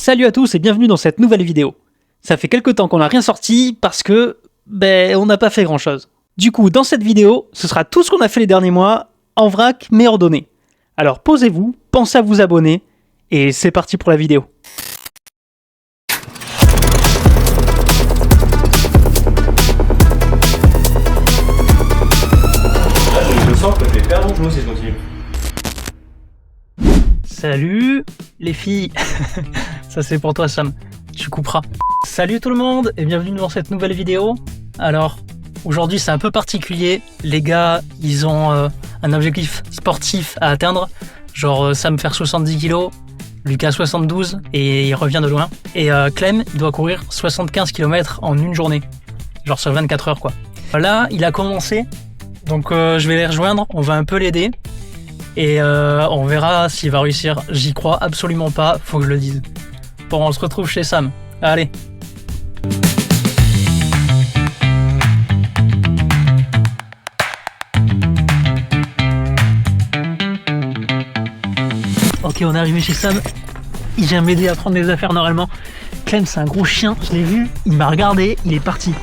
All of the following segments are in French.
Salut à tous et bienvenue dans cette nouvelle vidéo. Ça fait quelques temps qu'on n'a rien sorti parce que, on n'a pas fait grand chose. Du coup, dans cette vidéo, ce sera tout ce qu'on a fait les derniers mois, en vrac mais ordonné. Alors posez-vous, pensez à vous abonner, et c'est parti pour la vidéo. Je sens que je vais perdre mon genou si je continue. Salut les filles. Ça c'est pour toi Sam, tu couperas. Salut tout le monde et bienvenue dans cette nouvelle vidéo. Alors aujourd'hui c'est un peu particulier, les gars ils ont un objectif sportif à atteindre, genre Sam faire 70 kg, Lucas 72 et il revient de loin, et Clem il doit courir 75 km en une journée, genre sur 24 heures quoi. Là il a commencé, donc je vais les rejoindre, on va un peu l'aider. Et on verra s'il va réussir. J'y crois absolument pas, faut que je le dise. Bon, on se retrouve chez Sam. Allez. Ok, on est arrivé chez Sam. Il vient m'aider à prendre les affaires normalement. Clem, c'est un gros chien, je l'ai vu. Il m'a regardé, il est parti.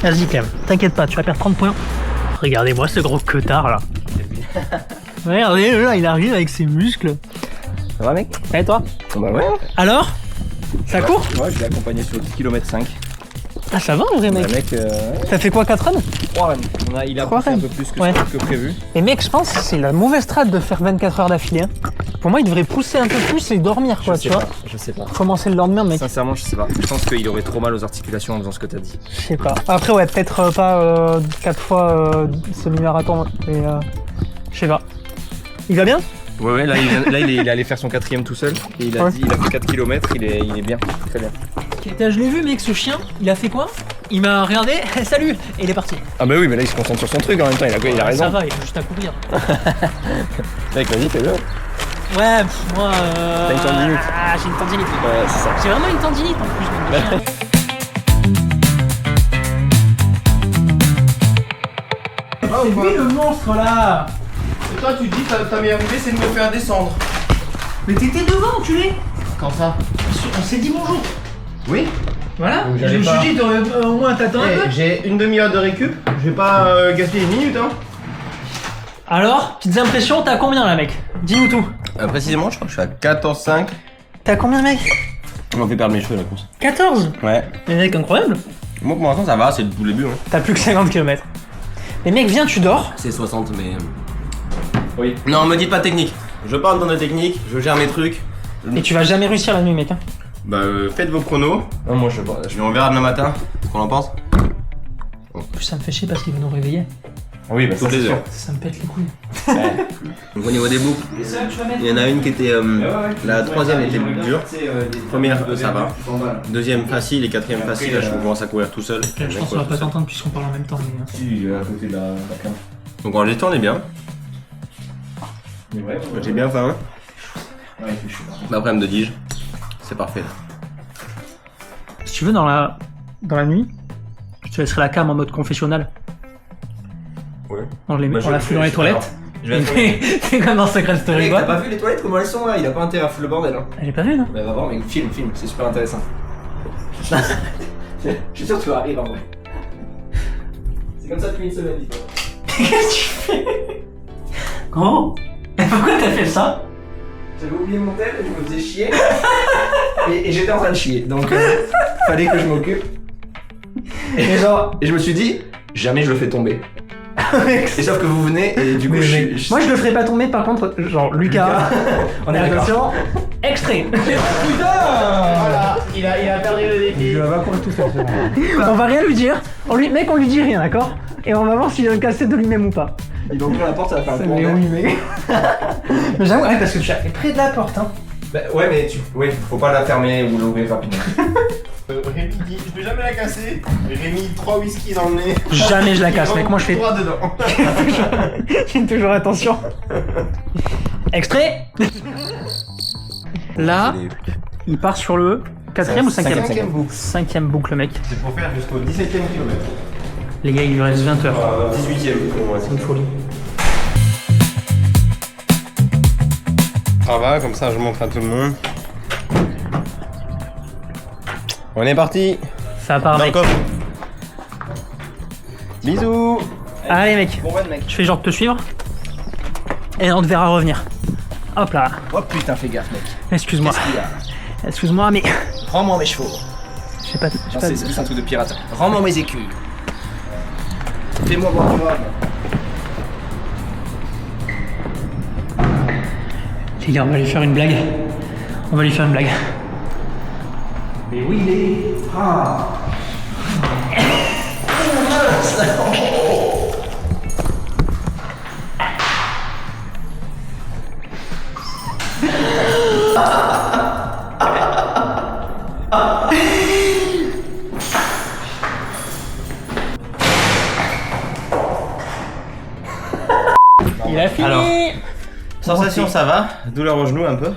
Vas-y Clem, t'inquiète pas, tu vas perdre 30 points. Regardez-moi ce gros queutard là. Regardez, là, il arrive avec ses muscles. Ça va mec? Et toi? Bah ouais. Alors? Ça court? Ouais, je l'ai accompagné sur 10 km 5. Ah ça va en vrai mec? T'as fait quoi, 4 runs? 3 runs. Il a poussé un peu plus que prévu. Et mec, je pense que c'est la mauvaise strat de faire 24 heures d'affilée. Hein. Pour moi, il devrait pousser un peu plus et dormir quoi, tu vois. Je sais pas. Commencer le lendemain mec. Sincèrement, je sais pas. Je pense qu'il aurait trop mal aux articulations en faisant ce que t'as dit. Je sais pas. Après ouais, peut-être pas 4 fois semi-marathon, mais je sais pas. Il va bien? Ouais, là il est allé faire son 4ème tout seul. Et il a fait 4 km, il est bien, très bien. Je l'ai vu mec, ce chien, il a fait quoi? Il m'a regardé, salut, et il est parti. Ah bah oui, mais là il se concentre sur son truc en même temps, il a raison. Ça va, il est juste à courir. Mec, vas-y, fais-le. Ouais, moi T'as une tendinite. Ah, j'ai une tendinite. Ouais, c'est ça. C'est vraiment une tendinite en plus. Donc, oh, lui le monstre là. Et toi tu dis ta meilleure idée c'est de me faire descendre. Mais t'étais devant, enculé. Quand ça? On s'est dit bonjour. Oui. Voilà. Donc, Je me j'allais suis dit, au moins t'attends un peu. J'ai une demi-heure de récup, je vais pas gaspiller une minute hein. Alors, petites impressions, t'as combien là mec? Dis-nous tout. Précisément, je crois que je suis à 14,5. T'as combien mec? On m'a fait perdre mes cheveux la course. 14. Ouais. Mais mec, incroyable. Moi pour l'instant ça va, c'est le début. Hein. T'as plus que 50 km. Mais mec, viens, tu dors. C'est 60 mais... Oui. Non, me dites pas technique. Je parle dans la technique, je gère mes trucs. Et tu vas jamais réussir la nuit mec hein. Bah faites vos chronos. Non, moi je sais pas. On verra demain matin. Qu'est-ce qu'on en pense? En plus ça me fait chier parce qu'il va nous réveiller. Oui, bah toutes les heures. Ça me pète les couilles. Donc au niveau des boucles, il y en a une qui était... la troisième était dure. Première, ça va. Deuxième facile et quatrième facile, là je commence à courir tout seul. Je pense qu'on va pas t'entendre puisqu'on parle en même temps. Mais... Si, il est à côté de la cam. Donc en l'état on est bien. J'ai bien faim. Ma problème de dige, c'est parfait là. Si tu veux, dans la nuit, je te laisserai la cam en mode confessionnal. Ouais. On la fout dans les toilettes. Je vais C'est comme dans Secret Story. T'as pas vu les toilettes comment elles sont là? Il a pas intérêt à foutre le bordel hein. Elle est pas vue non? Bah va voir mais film, c'est super intéressant. Je suis sûr que tu vas arriver en vrai. C'est comme ça depuis une semaine dis-toi. Qu'est-ce que tu fais? Gros, pourquoi t'as fait ça? J'avais oublié mon tel, je me faisais chier. et j'étais en train de chier, donc fallait que je m'occupe. Et je me suis dit, jamais je le fais tomber. Et sauf que vous venez et du coup moi je le ferai pas tomber par contre, genre Lucas. On est attention. Extrait. Putain. Voilà, il a perdu le défi. Je vais pas courir tout seul. On va rien lui dire. On lui dit rien, d'accord? Et on va voir s'il a un casse-tête de lui-même ou pas. Il va ouvrir la porte, ça va faire un tour. Mais oui mec. Mais j'avoue, ouais, parce que tu as fait près de la porte hein. Bah, ouais mais faut pas la fermer ou l'ouvrir rapidement. Rémi dit, je vais jamais la casser. Rémi, 3 whisky dans le nez. Jamais je la casse mec, moi je fais... droit dedans. J'ai toujours attention. Extrait. Là, il part sur le 4ème ou 5ème? 5ème boucle. 5ème boucle mec. C'est pour faire jusqu'au 17ème kilomètre. Les gars, il lui reste 20 heures. 18ème. C'est une folie. Ça va, comme ça je montre à tout le monde. On est parti. Ça part, Dans le mec. coffre. Bisous. Allez, mec. Bon run, mec. Je fais genre de te suivre. Et on te verra revenir. Hop là. Oh putain, fais gaffe, mec. Excuse-moi. Qu'est-ce qu'il y a? Excuse-moi, mais Rends-moi mes chevaux. je sais pas. Non, c'est plus un truc de pirate. Rends-moi mes écus. Fais-moi boire du rhum. Les gars, on va lui faire une blague. On va lui faire une blague. Mais oui, il est. Ah. Il a fini. Alors. Sensation, ça va. Douleur au genou un peu.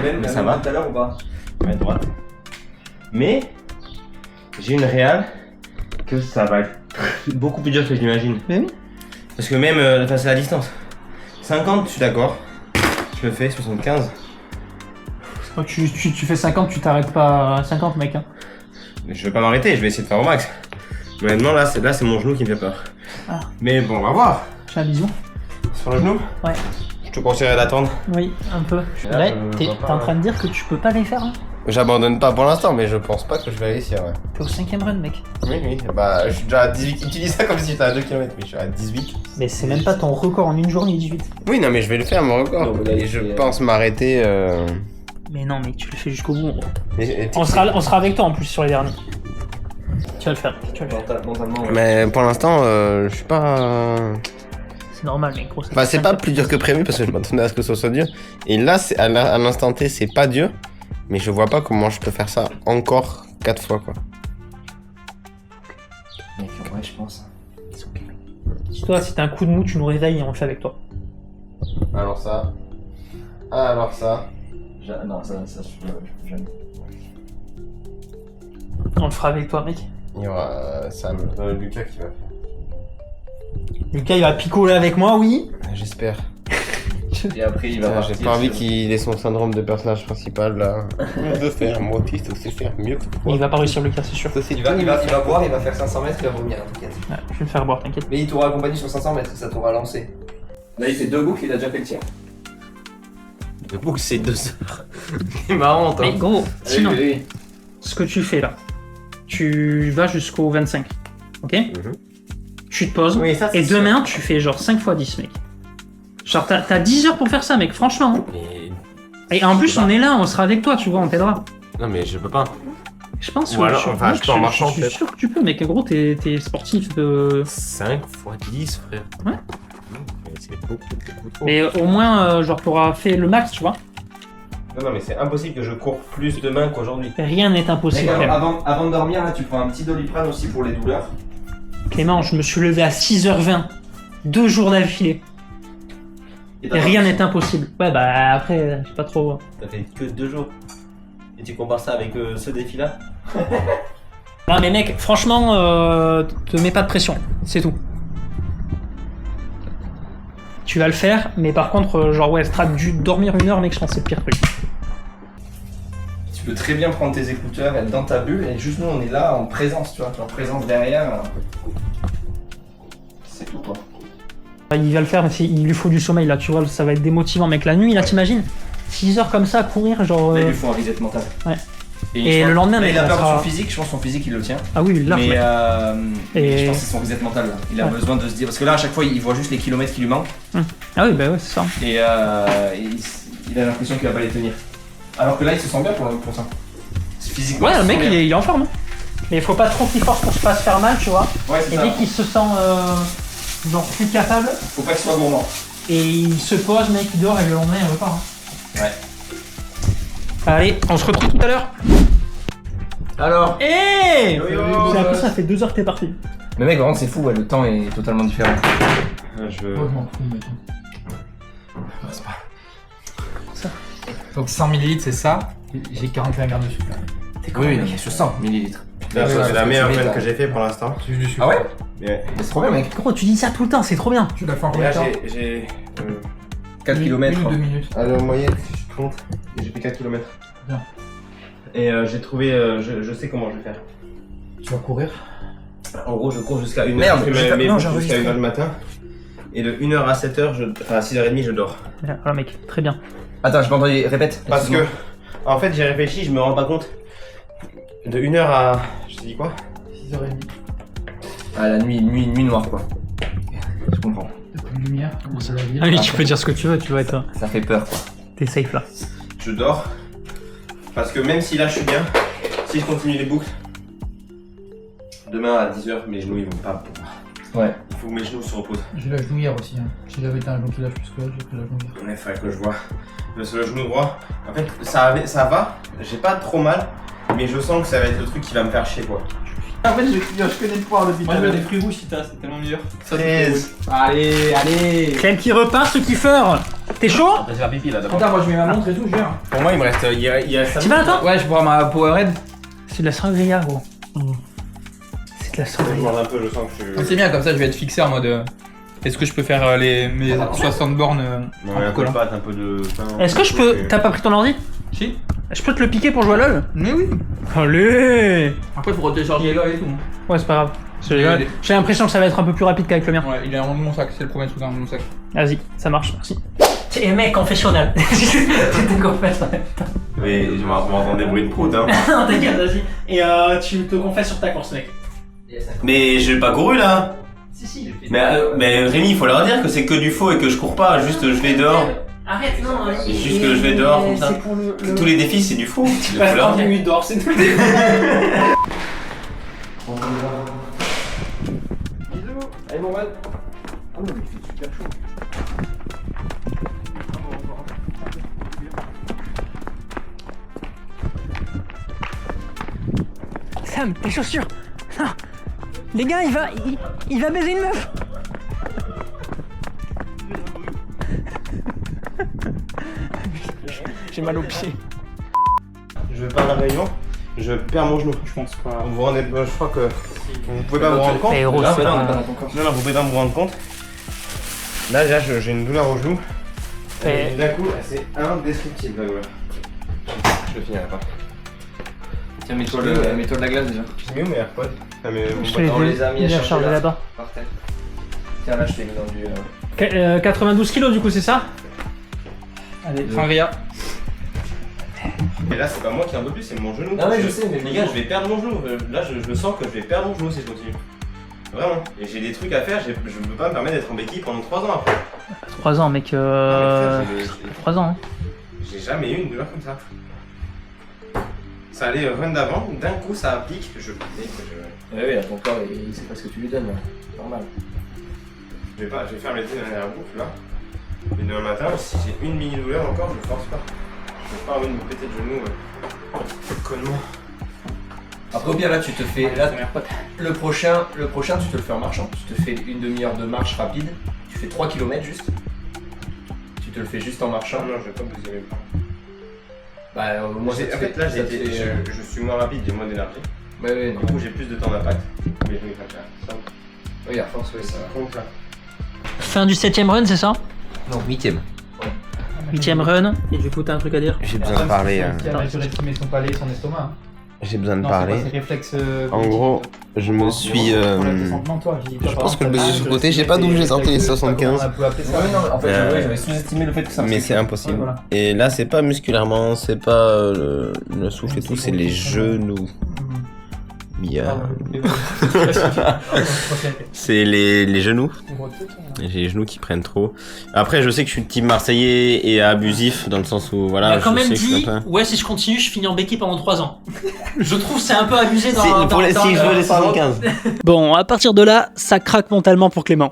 Même, ça va. tout à l'heure ou pas? Main droite. Mais j'ai une réale que ça va être beaucoup plus dur que je l'imagine. Mais oui. Parce que même, enfin c'est la distance. 50, je suis d'accord. Je le fais, 75. Oh, tu fais 50, tu t'arrêtes pas à 50, mec. Hein. Mais je vais pas m'arrêter, je vais essayer de faire au max. Mais honnêtement, là c'est mon genou qui me fait peur. Ah. Mais bon, on va voir. J'ai un bisou. Sur le genou, Ouais. je te conseillerais d'attendre. Oui, un peu. Là, Ouais, je t'es vois pas, en train de dire que tu peux pas les faire, hein. J'abandonne pas pour l'instant, mais je pense pas que je vais réussir. Ouais. T'es au 5ème run, mec. Oui, bah je suis déjà à 18. Utilise ça comme si j'étais à 2 km, mais je suis à 18. Mais c'est même pas ton record en une journée, 18. Oui, non, mais je vais le faire, mon record. Non, mais là, Et je il- pense m'arrêter. Mais non, mec, tu le fais jusqu'au bout, en gros. Mais, On sera avec toi en plus sur les derniers. Tu vas le faire, mec, tu vas le faire. Mentalement, ouais. mais pour l'instant, je suis pas. C'est normal, mec, gros. Enfin, c'est pas plus dur que prévu parce que je m'attendais à ce que ce soit dur. Et là, à l'instant T, c'est pas dur. Mais je vois pas comment je peux faire ça encore 4 fois, quoi. Mec, en vrai, je pense. Toi, si t'as un coup de mou, tu nous réveilles et on le fait avec toi. Alors ça. Alors ça. Non, ça, je peux jamais. On le fera avec toi, mec. Il y aura Sam, Lucas qui va faire. Lucas, il va picoler avec moi, oui. J'espère. Et après, il va Putain, partir. j'ai pas envie qu'il ait son syndrome de personnage principal là. Je veux faire, moi autiste, c'est faire mieux que toi. Il va pas réussir, Lucas, c'est sûr. Ça, c'est Il va tout. boire, il va faire 500 mètres, il va vomir, t'inquiète. Ouais, je vais le faire boire, t'inquiète. Mais il t'aura accompagné sur 500 mètres, ça t'aura lancé. Là, il fait 2 boucles, il a déjà fait le tiers. Le boucle c'est 2 heures. C'est marrant, toi. Mais gros, sinon, Oui. ce que tu fais là, tu vas jusqu'au 25. Ok? Tu te poses. Oui, ça, c'est Et sûr. demain, tu fais genre 5 x 10, mec. Genre, t'as 10 heures pour faire ça, mec, franchement. Hein. Mais... Et en plus, on est là, on sera avec toi, tu vois, on t'aidera. Non, mais je peux pas. Je pense Ou alors, enfin, je peux en marchant, Je suis peut-être. sûr que tu peux, mec. Gros, t'es sportif de. 5 x 10, frère. Ouais. Non, mais c'est beaucoup trop. Mais au moins, genre, t'auras fait le max, tu vois. Non, mais c'est impossible que je cours plus demain qu'aujourd'hui. Rien n'est impossible, Mec, Clément. avant de dormir, là, tu prends un petit Doliprane aussi pour les douleurs. Clément, je me suis levé à 6h20. 2 jours d'affilée. Et Et rien n'est impossible. Ouais, bah après, je sais pas trop. T'as fait que 2 jours. Et tu compares ça avec ce défi-là? Non, mais mec, franchement, te mets pas de pression. C'est tout. Tu vas le faire, mais par contre, genre, ouais, t'as dû dormir 1 heure, mec, je pense que c'est le pire truc. Tu peux très bien prendre tes écouteurs, être dans ta bulle, et juste nous, on est là en présence, tu vois, en présence derrière. C'est tout, quoi. Il va le faire, mais il lui faut du sommeil, là, tu vois, ça va être démotivant, mec. La nuit, là, t'imagines 6 heures comme ça à courir, genre. Là, il lui faut un reset mental. Ouais. Et Et le lendemain, là, mec, il a ça peur de sera- son physique, je pense que son physique, il le tient. Ah oui, là, Mais Et- je pense que c'est son reset mental, là. Il a Ouais. besoin de se dire. Parce que là, à chaque fois, il voit juste les kilomètres qui lui manquent, Ah oui, bah ouais, c'est ça. et il a l'impression qu'il va pas les tenir. Alors que là, il se sent bien pour ça. C'est physiquement. Ouais, il le se mec, sent bien. il est en forme. Hein. Mais il faut pas trop qu'il force pour pas se faire mal, tu vois. Ouais, c'est Et ça. dès qu'il se sent genre plus capable, Faut pas qu'il soit gourmand. et il se pose, mec, il dort et le lendemain il repart. Hein. Ouais. Allez, on se retrouve tout à l'heure. Alors. Hey Yo, yo, J'ai appris ça fait 2 heures que t'es parti. Mais mec, vraiment, c'est fou, ouais, le temps est totalement différent. Je veux. Donc 100 ml c'est ça, j'ai 41 grammes de sucre. Oui, non, mais sur 100 millilitres. C'est Ouais, la meilleure ouais, run ouais. que j'ai fait pour l'instant. C'est juste du sucre. Ah ouais? Mais Mais c'est trop bien, mec. Gros, tu dis ça tout le temps, c'est trop bien. Tu l'as fait en et combien là, de temps j'ai 4 Une km. ou 2 minutes. alors, en moyenne, si je compte, j'ai fait 4 km. Bien. Et j'ai trouvé, je sais comment je vais faire. Tu vas courir. En gros, je cours jusqu'à 1h. Merde, je fais non, mes boucles j'enregistre. jusqu'à 1h du matin. Et de 1h à 7h, enfin à 6h30, je dors. Voilà mec, très bien. Attends, j'ai pas entendu, répète. Parce que, en fait, j'ai réfléchi, je me rends pas compte. De 1h à. Je t'ai dit quoi? 6h30. Ah, la nuit noire quoi. Je comprends. T'as plus de lumière, commence à la vie. Ah oui, tu peux dire ce que tu veux, tu vas être. Ça fait peur quoi. T'es safe là. Je dors. Parce que même si là je suis bien, si je continue les boucles, demain à 10h, mes genoux ils vont pas pouvoir. Ouais. Il faut que mes genoux se reposent. J'ai la genouillère aussi. Hein. Si j'avais été un genou qui lâche plus que là, j'ai pris la genouillère. Il faudrait que je vois. Parce que le genou droit, en fait, ça va, j'ai pas trop mal, mais je sens que ça va être le truc qui va me faire chier quoi. En fait, je connais le pouvoir de Moi je veux des fruits rouges si t'as, c'est tellement meilleur. Ça, c'est 13. allez, allez. Clem qui repart, ce kiffeur. T'es chaud? J'ai la pipi là d'abord. Attends, moi je mets ma montre et tout, je viens. Pour moi, il me reste. Il y a ça. Tu vas toi? Ouais, je bois ma Powerade. C'est de la sangria gros. C'est de la Je sangria. mange un peu, je sens que je suis. C'est bien, comme ça je vais être fixé en mode. Est-ce que je peux faire mes 60 bornes Ouais, en un peu de collant? pâte, un peu de pain. Est-ce que je peux. T'as pas pris ton ordi? Si. Je peux te le piquer pour jouer à LoL? Mais oui. Allez! Après, faut télécharger là et tout. Ouais, c'est pas grave. Allez. J'ai l'impression que ça va être un peu plus rapide qu'avec le mien. Ouais, il est en mon sac, c'est le premier truc dans mon sac. Vas-y, ça marche, merci. Et mec, confessionnel. C'était confessionnel. Mais je m'entends des bruits de prout, hein. Non, t'inquiète, vas-y. Et tu te confesses sur ta course, mec. Mais j'ai pas couru là. Si, si. Mais Rémi, il faut leur dire que c'est que du faux et que je cours pas, juste je vais dehors. Arrête, non. C'est juste que je vais dehors comme ça. C'est pour le. Tous les défis, c'est du faux. Tu Il passes faut leur 30 dire. minutes dehors, c'est tout. Allez, mon man. Ah, mais il fait super chaud. Sam, tes chaussures. Non. Les gars, il va baiser une meuf. J'ai mal aux pieds. Je vais pas à la réunion, je perds mon genou. Je pense pas. Vous vous rendez, je crois que vous pouvez pas vous rendre compte. Eh, Rose, Là, c'est non, pas- non, vous pouvez pas vous rendre compte. Là, j'ai une douleur au genou. Eh. Et d'un coup, c'est indescriptible la douleur. Je le finirai pas. Tiens, mets-toi de la glace déjà. J'ai mis où mes AirPods? Ah, mais Je bon, on les a mis à charger charger là. là-bas. Par terre. Tiens, là, je t'ai mis dans du. 92 kilos du coup, c'est ça? Allez, Sangria. Mais là, c'est pas moi qui en veux plus, c'est mon genou. Ah ouais, je sais, mais les gars, je vais perdre mon genou. Là, je sens que je vais perdre mon genou si je continue. Vraiment. Et j'ai des trucs à faire, je peux pas me permettre d'être en béquille pendant 3 ans après. 3 ans, mec. Non, mais frère, 3 ans. Hein. j'ai jamais eu une douleur comme ça. Ça allait run d'avant, d'un coup ça pique, je Ouais, oui, ton corps, il sait pas ce que tu lui donnes là. Normal. vais faire mes deux dernières boucles là. Et demain matin, si j'ai une mini douleur encore, je force pas. Je vais pas envie de me péter de genou connement. Après, au pire, là, tu te fais. Là, le prochain, tu te le fais en marchant. Tu te fais une demi-heure de marche rapide. Tu fais 3 km juste. Tu te le fais juste en marchant. Non, je vais pas bousiller mes bras. Bah, au moins, ça te En fait, là, je suis moins rapide, j'ai moins d'énergie. Ouais, ouais, Du coup, j'ai plus de temps d'impact. Mais je vais faire ça. Oui, à force, ouais, ça. Comme ça. Fin du 7ème run, c'est ça? Non, 8ème. 8ème run. Et du coup, t'as un truc à dire? J'ai besoin de parler. Il a surestimé son palais et son estomac. J'ai besoin de Non, c'est parler. pas ses réflexes. En gros, je me suis. Je pense que le baiser sur le côté, je sais pas d'où j'ai sorti les 75. Ouais, non, en fait, ouais, j'avais sous-estimé le fait que ça me Mais faisait c'est que- impossible. Ouais, voilà. Et là, c'est pas musculairement, c'est pas le souffle et tout, c'est les genoux. C'est les genoux. J'ai les genoux qui prennent trop. Après, je sais que je suis team marseillais et abusif dans le sens où voilà. Il a quand je même sais que je suis dit, un peu- ouais, si je continue, je finis en béquille pendant 3 ans. Je trouve que c'est un peu abusé dans, Si dans je veux les 75. Bon, à partir de là, ça craque mentalement pour Clément.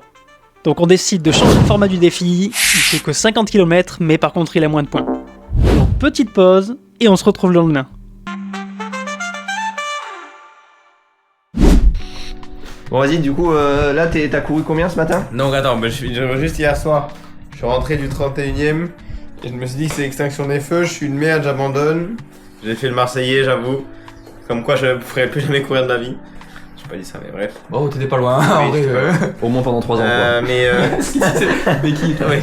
Donc on décide de changer le format du défi. Il fait que 50 km, mais par contre il a moins de points. Donc petite pause, et on se retrouve le lendemain. Bon, vas-y, du coup, là, t'as couru combien ce matin? Donc attends, juste hier soir, je suis rentré du 31ème et je me suis dit c'est extinction des feux, je suis une merde, j'abandonne. J'ai fait le marseillais, j'avoue. Comme quoi je ne ferai plus jamais courir de la vie. J'ai pas dit ça, mais bref. Oh, t'étais pas loin, en Oui, vrai. Au moins pendant 3 ans, quoi. Mais Béquille, toi. ouais.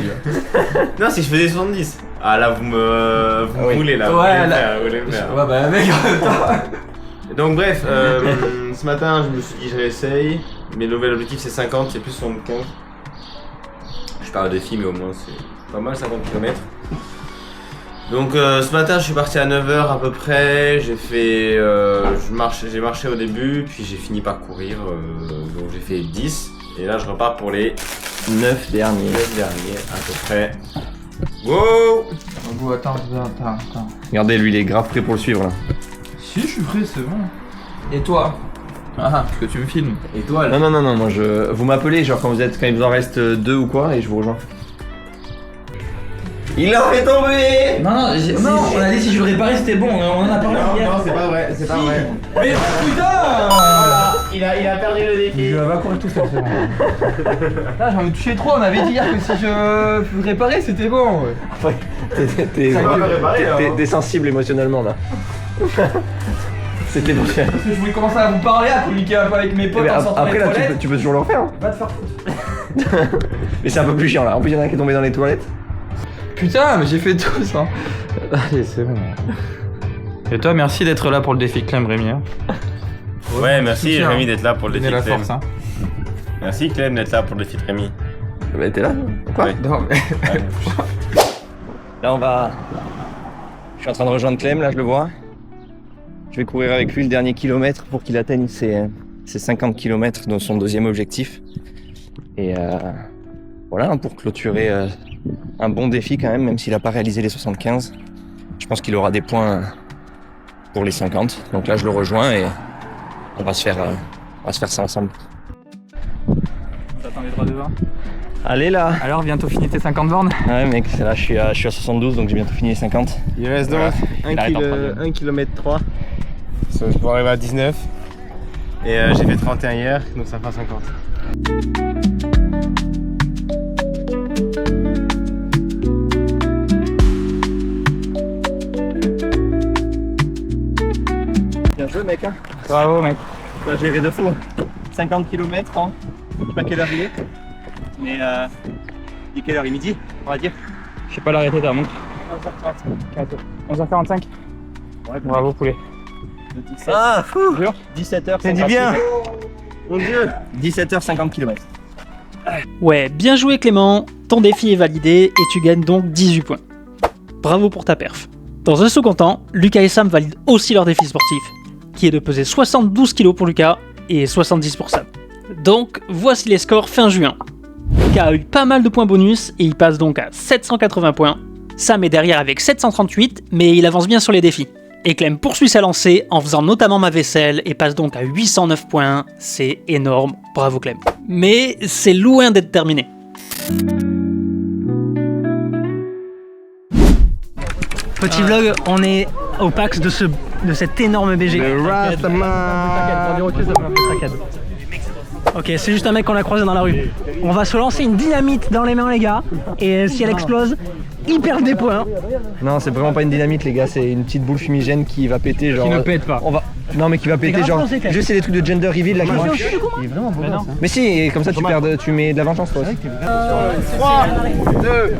Non, si je faisais 70. Ah là, vous me roulez là. Ouais, vous voulez me faire. Ouais, bah, mec, en même temps. Donc, bref, ce matin, je me suis dit, je réessaye. Mais le nouvel objectif, c'est 50, c'est plus 75. Je parle des filles, mais au moins, c'est pas mal, 50 km. Donc, ce matin, je suis parti à 9h à peu près. J'ai fait. J'ai marché au début, puis j'ai fini par courir. Donc, j'ai fait 10. Et là, je repars pour les 9 derniers. À peu près. Wow! Bon, attends. Regardez, lui, il est grave prêt pour le suivre là. Si, je suis prêt, c'est bon. Et toi? Ah, parce que tu me filmes. Et toi là? Non, moi je. Vous m'appelez, genre quand il vous en reste 2 ou quoi, et je vous rejoins. Il l'a fait tomber! Non, on a dit si je le réparais, c'était bon, on en a parlé hier. Non, c'est pas vrai, c'est pas vrai. Mais putain! Voilà, il a perdu le défi. Je vais courir tout seul, c'est bon. Là, j'en ai touché 3, on avait dit hier que si je réparais, c'était bon. T'es sensible émotionnellement là. C'était bon. Parce que je voulais commencer à vous parler, à communiquer un peu avec mes potes en sortant après des là, toilettes. tu peux toujours le refaire. Hein. Va te faire foutre. Mais c'est un peu plus chiant là. En plus, il y en a un qui est tombé dans les toilettes. Putain, mais j'ai fait tout ça. Allez, c'est bon. Et toi, merci d'être là pour le défi Clem, Rémi. Hein. Ouais, merci Rémi d'être là pour le défi la Clem. force, hein. Merci Clem d'être là pour le défi Rémi. Bah t'es là? Quoi? Non, mais... Là on va... Je suis en train de rejoindre Clem, là je le vois. Je vais courir avec lui le dernier kilomètre pour qu'il atteigne ses 50 km dans son deuxième objectif. Et voilà, pour clôturer un bon défi quand même s'il n'a pas réalisé les 75. Je pense qu'il aura des points pour les 50. Donc là je le rejoins et on va se faire ça ensemble. T'attends les droits devant. Allez là! Alors, bientôt fini tes 50 bornes? Ouais mec, là je suis à 72 donc j'ai bientôt fini les 50. Il reste donc 1 km 3. Je vais arriver à 19. Et j'ai fait 31 hier, donc ça fait 50. Bien joué mec hein. Bravo, mec. T'as géré de fou. 50 km hein. Je sais pas quelle heure il est. Mais il est quelle heure? Il est midi on va dire. Je sais pas l'arrêter ta montre. 11h45. Ouais, Bravo, poulet. Ah fou. Jure 17h. Ça dit bien. Mon dieu. 17h 50 km. Ouais, bien joué Clément, ton défi est validé et tu gagnes donc 18 points. Bravo pour ta perf. Dans un second temps, Lucas et Sam valident aussi leur défi sportif, qui est de peser 72 kg pour Lucas et 70 pour Sam. Donc voici les scores fin juin. Lucas a eu pas mal de points bonus et il passe donc à 780 points. Sam est derrière avec 738, mais il avance bien sur les défis. Et Clem poursuit sa lancée en faisant notamment ma vaisselle et passe donc à 809 points. C'est énorme, bravo Clem. Mais c'est loin d'être terminé. Petit vlog, on est au PAX de cet énorme BG. Ok, c'est juste un mec qu'on a croisé dans la rue. On va se lancer une dynamite dans les mains les gars, et si elle explose, ils perdent des points. Non, c'est vraiment pas une dynamite les gars, c'est une petite boule fumigène qui va péter genre. Qui ne pète pas. On va... Non mais qui va péter grave genre. pensé, Clem. Juste c'est des trucs de gender reveal là qui vont. Il est vraiment beau. Mais si, et comme ça tu mets de la vengeance toi aussi. 3, 2,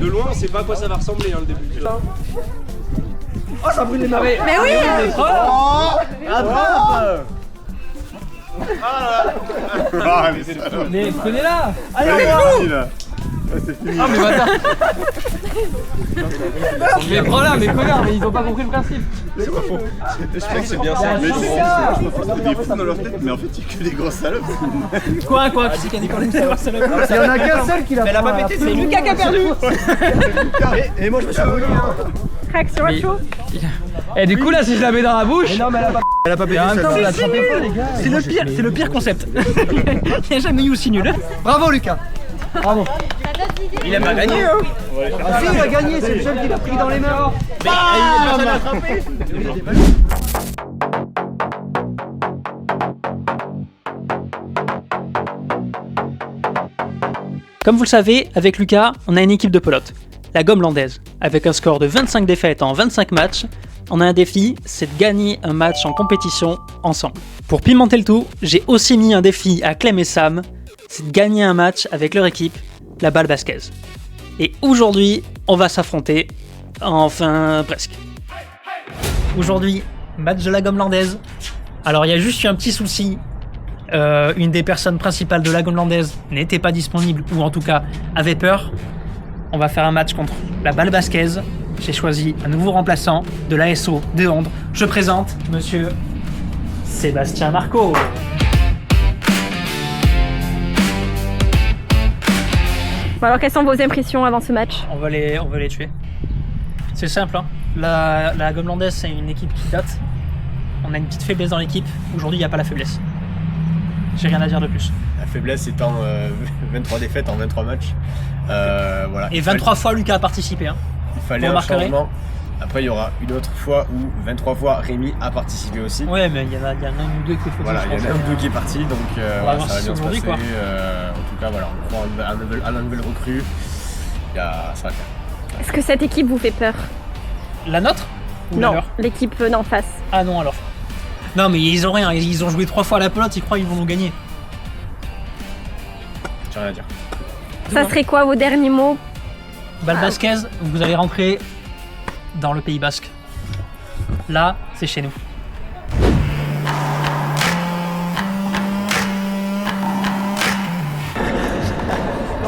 1. De loin, on sait pas à quoi ça va ressembler hein, le début. Oh ça brûle les mains. Mais oui! Mais prenez-la! Allez Ah mais bâtard! Mais prends-la, mais connard, mais ils ont pas compris le principe! Je crois que c'est bien ça. Mais c'est des fous dans leur tête, mais en fait, il y a que des grosses salopes. Quoi Qui c'est qui a dit qu'on était Barcelone? Il y en a qu'un seul qui l'a. Elle a pas pété, c'est Lucas qui a perdu. Et moi je me suis brûlé. Réaction à chaud. Et du coup là si je la mets dans la bouche, Non mais elle a pas pété. en même temps vous l'attrapez pas les gars. C'est le pire concept. Il n'y a jamais eu aussi nul. Bravo Lucas. Bravo. Il a pas gagné, hein. Ah si il a gagné, c'est le seul qui l'a pris dans les mains. Personne n'a attrapé. Comme vous le savez, avec Lucas, on a une équipe de pelote, la Gomlandaise. Avec un score de 25 défaites en 25 matchs, on a un défi, c'est de gagner un match en compétition ensemble. Pour pimenter le tout, j'ai aussi mis un défi à Clem et Sam, c'est de gagner un match avec leur équipe, la Balle Basquaise. Et aujourd'hui, on va s'affronter. Enfin, presque. Aujourd'hui, match de la Gomlandaise. Alors, il y a juste eu un petit souci. Une des personnes principales de la Gomlandaise n'était pas disponible, ou en tout cas avait peur. On va faire un match contre la balle basquaise. J'ai choisi un nouveau remplaçant de l'ASO de Hondre. Je présente monsieur Sébastien Marco. Bon, alors, quelles sont vos impressions avant ce match? On va les tuer. C'est simple, hein. La Gomlandaise, c'est une équipe qui date. On a une petite faiblesse dans l'équipe. Aujourd'hui, il n'y a pas la faiblesse. J'ai rien à dire de plus. La faiblesse étant 23 défaites en 23 matchs. Voilà. Et 23 fois Lucas a participé. Hein. Il fallait Vous un remarquerez. changement. Après, il y aura une autre fois où 23 fois Rémi a participé aussi. Ouais, mais il y en a un ou deux qui est foutu. Voilà, il y en a un ou deux qui est parti, donc voilà, voir ça va si bien c'est se aujourd'hui, passer. quoi. En tout cas, voilà, on prend un nouvel recrue. Ça va le faire. Est-ce que cette équipe vous fait peur? La nôtre ou la Non, leur l'équipe d'en face. Ah non, alors. Non, mais ils ont rien. Ils ont joué 3 fois à la pelote. Ils croient qu'ils vont nous gagner. J'ai rien à dire. Ça serait quoi vos derniers mots? Balle basquaise, vous allez rentrer dans le Pays Basque. Là, c'est chez nous.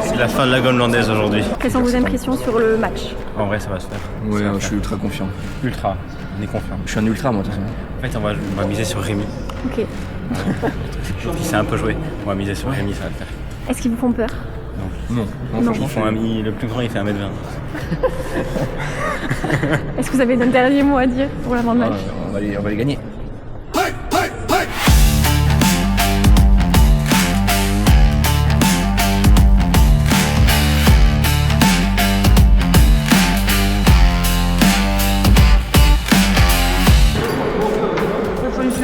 C'est la fin de la Gomlandaise aujourd'hui. Quelles sont vos impressions sur le match? En vrai, ça va se faire. Ouais, Ça va je faire. suis ultra confiant. Ultra. On est confiant. Je suis un ultra, moi, de toute façon. En fait, on va miser sur Rémi. Ok. Et puis c'est un peu joué. On va miser sur Rémi, ça va le faire. Est-ce qu'ils vous font peur? Non, Non. franchement, Le plus grand, il fait 1m20. Est-ce que vous avez un dernier mot à dire pour l'avant-match? on va les gagner.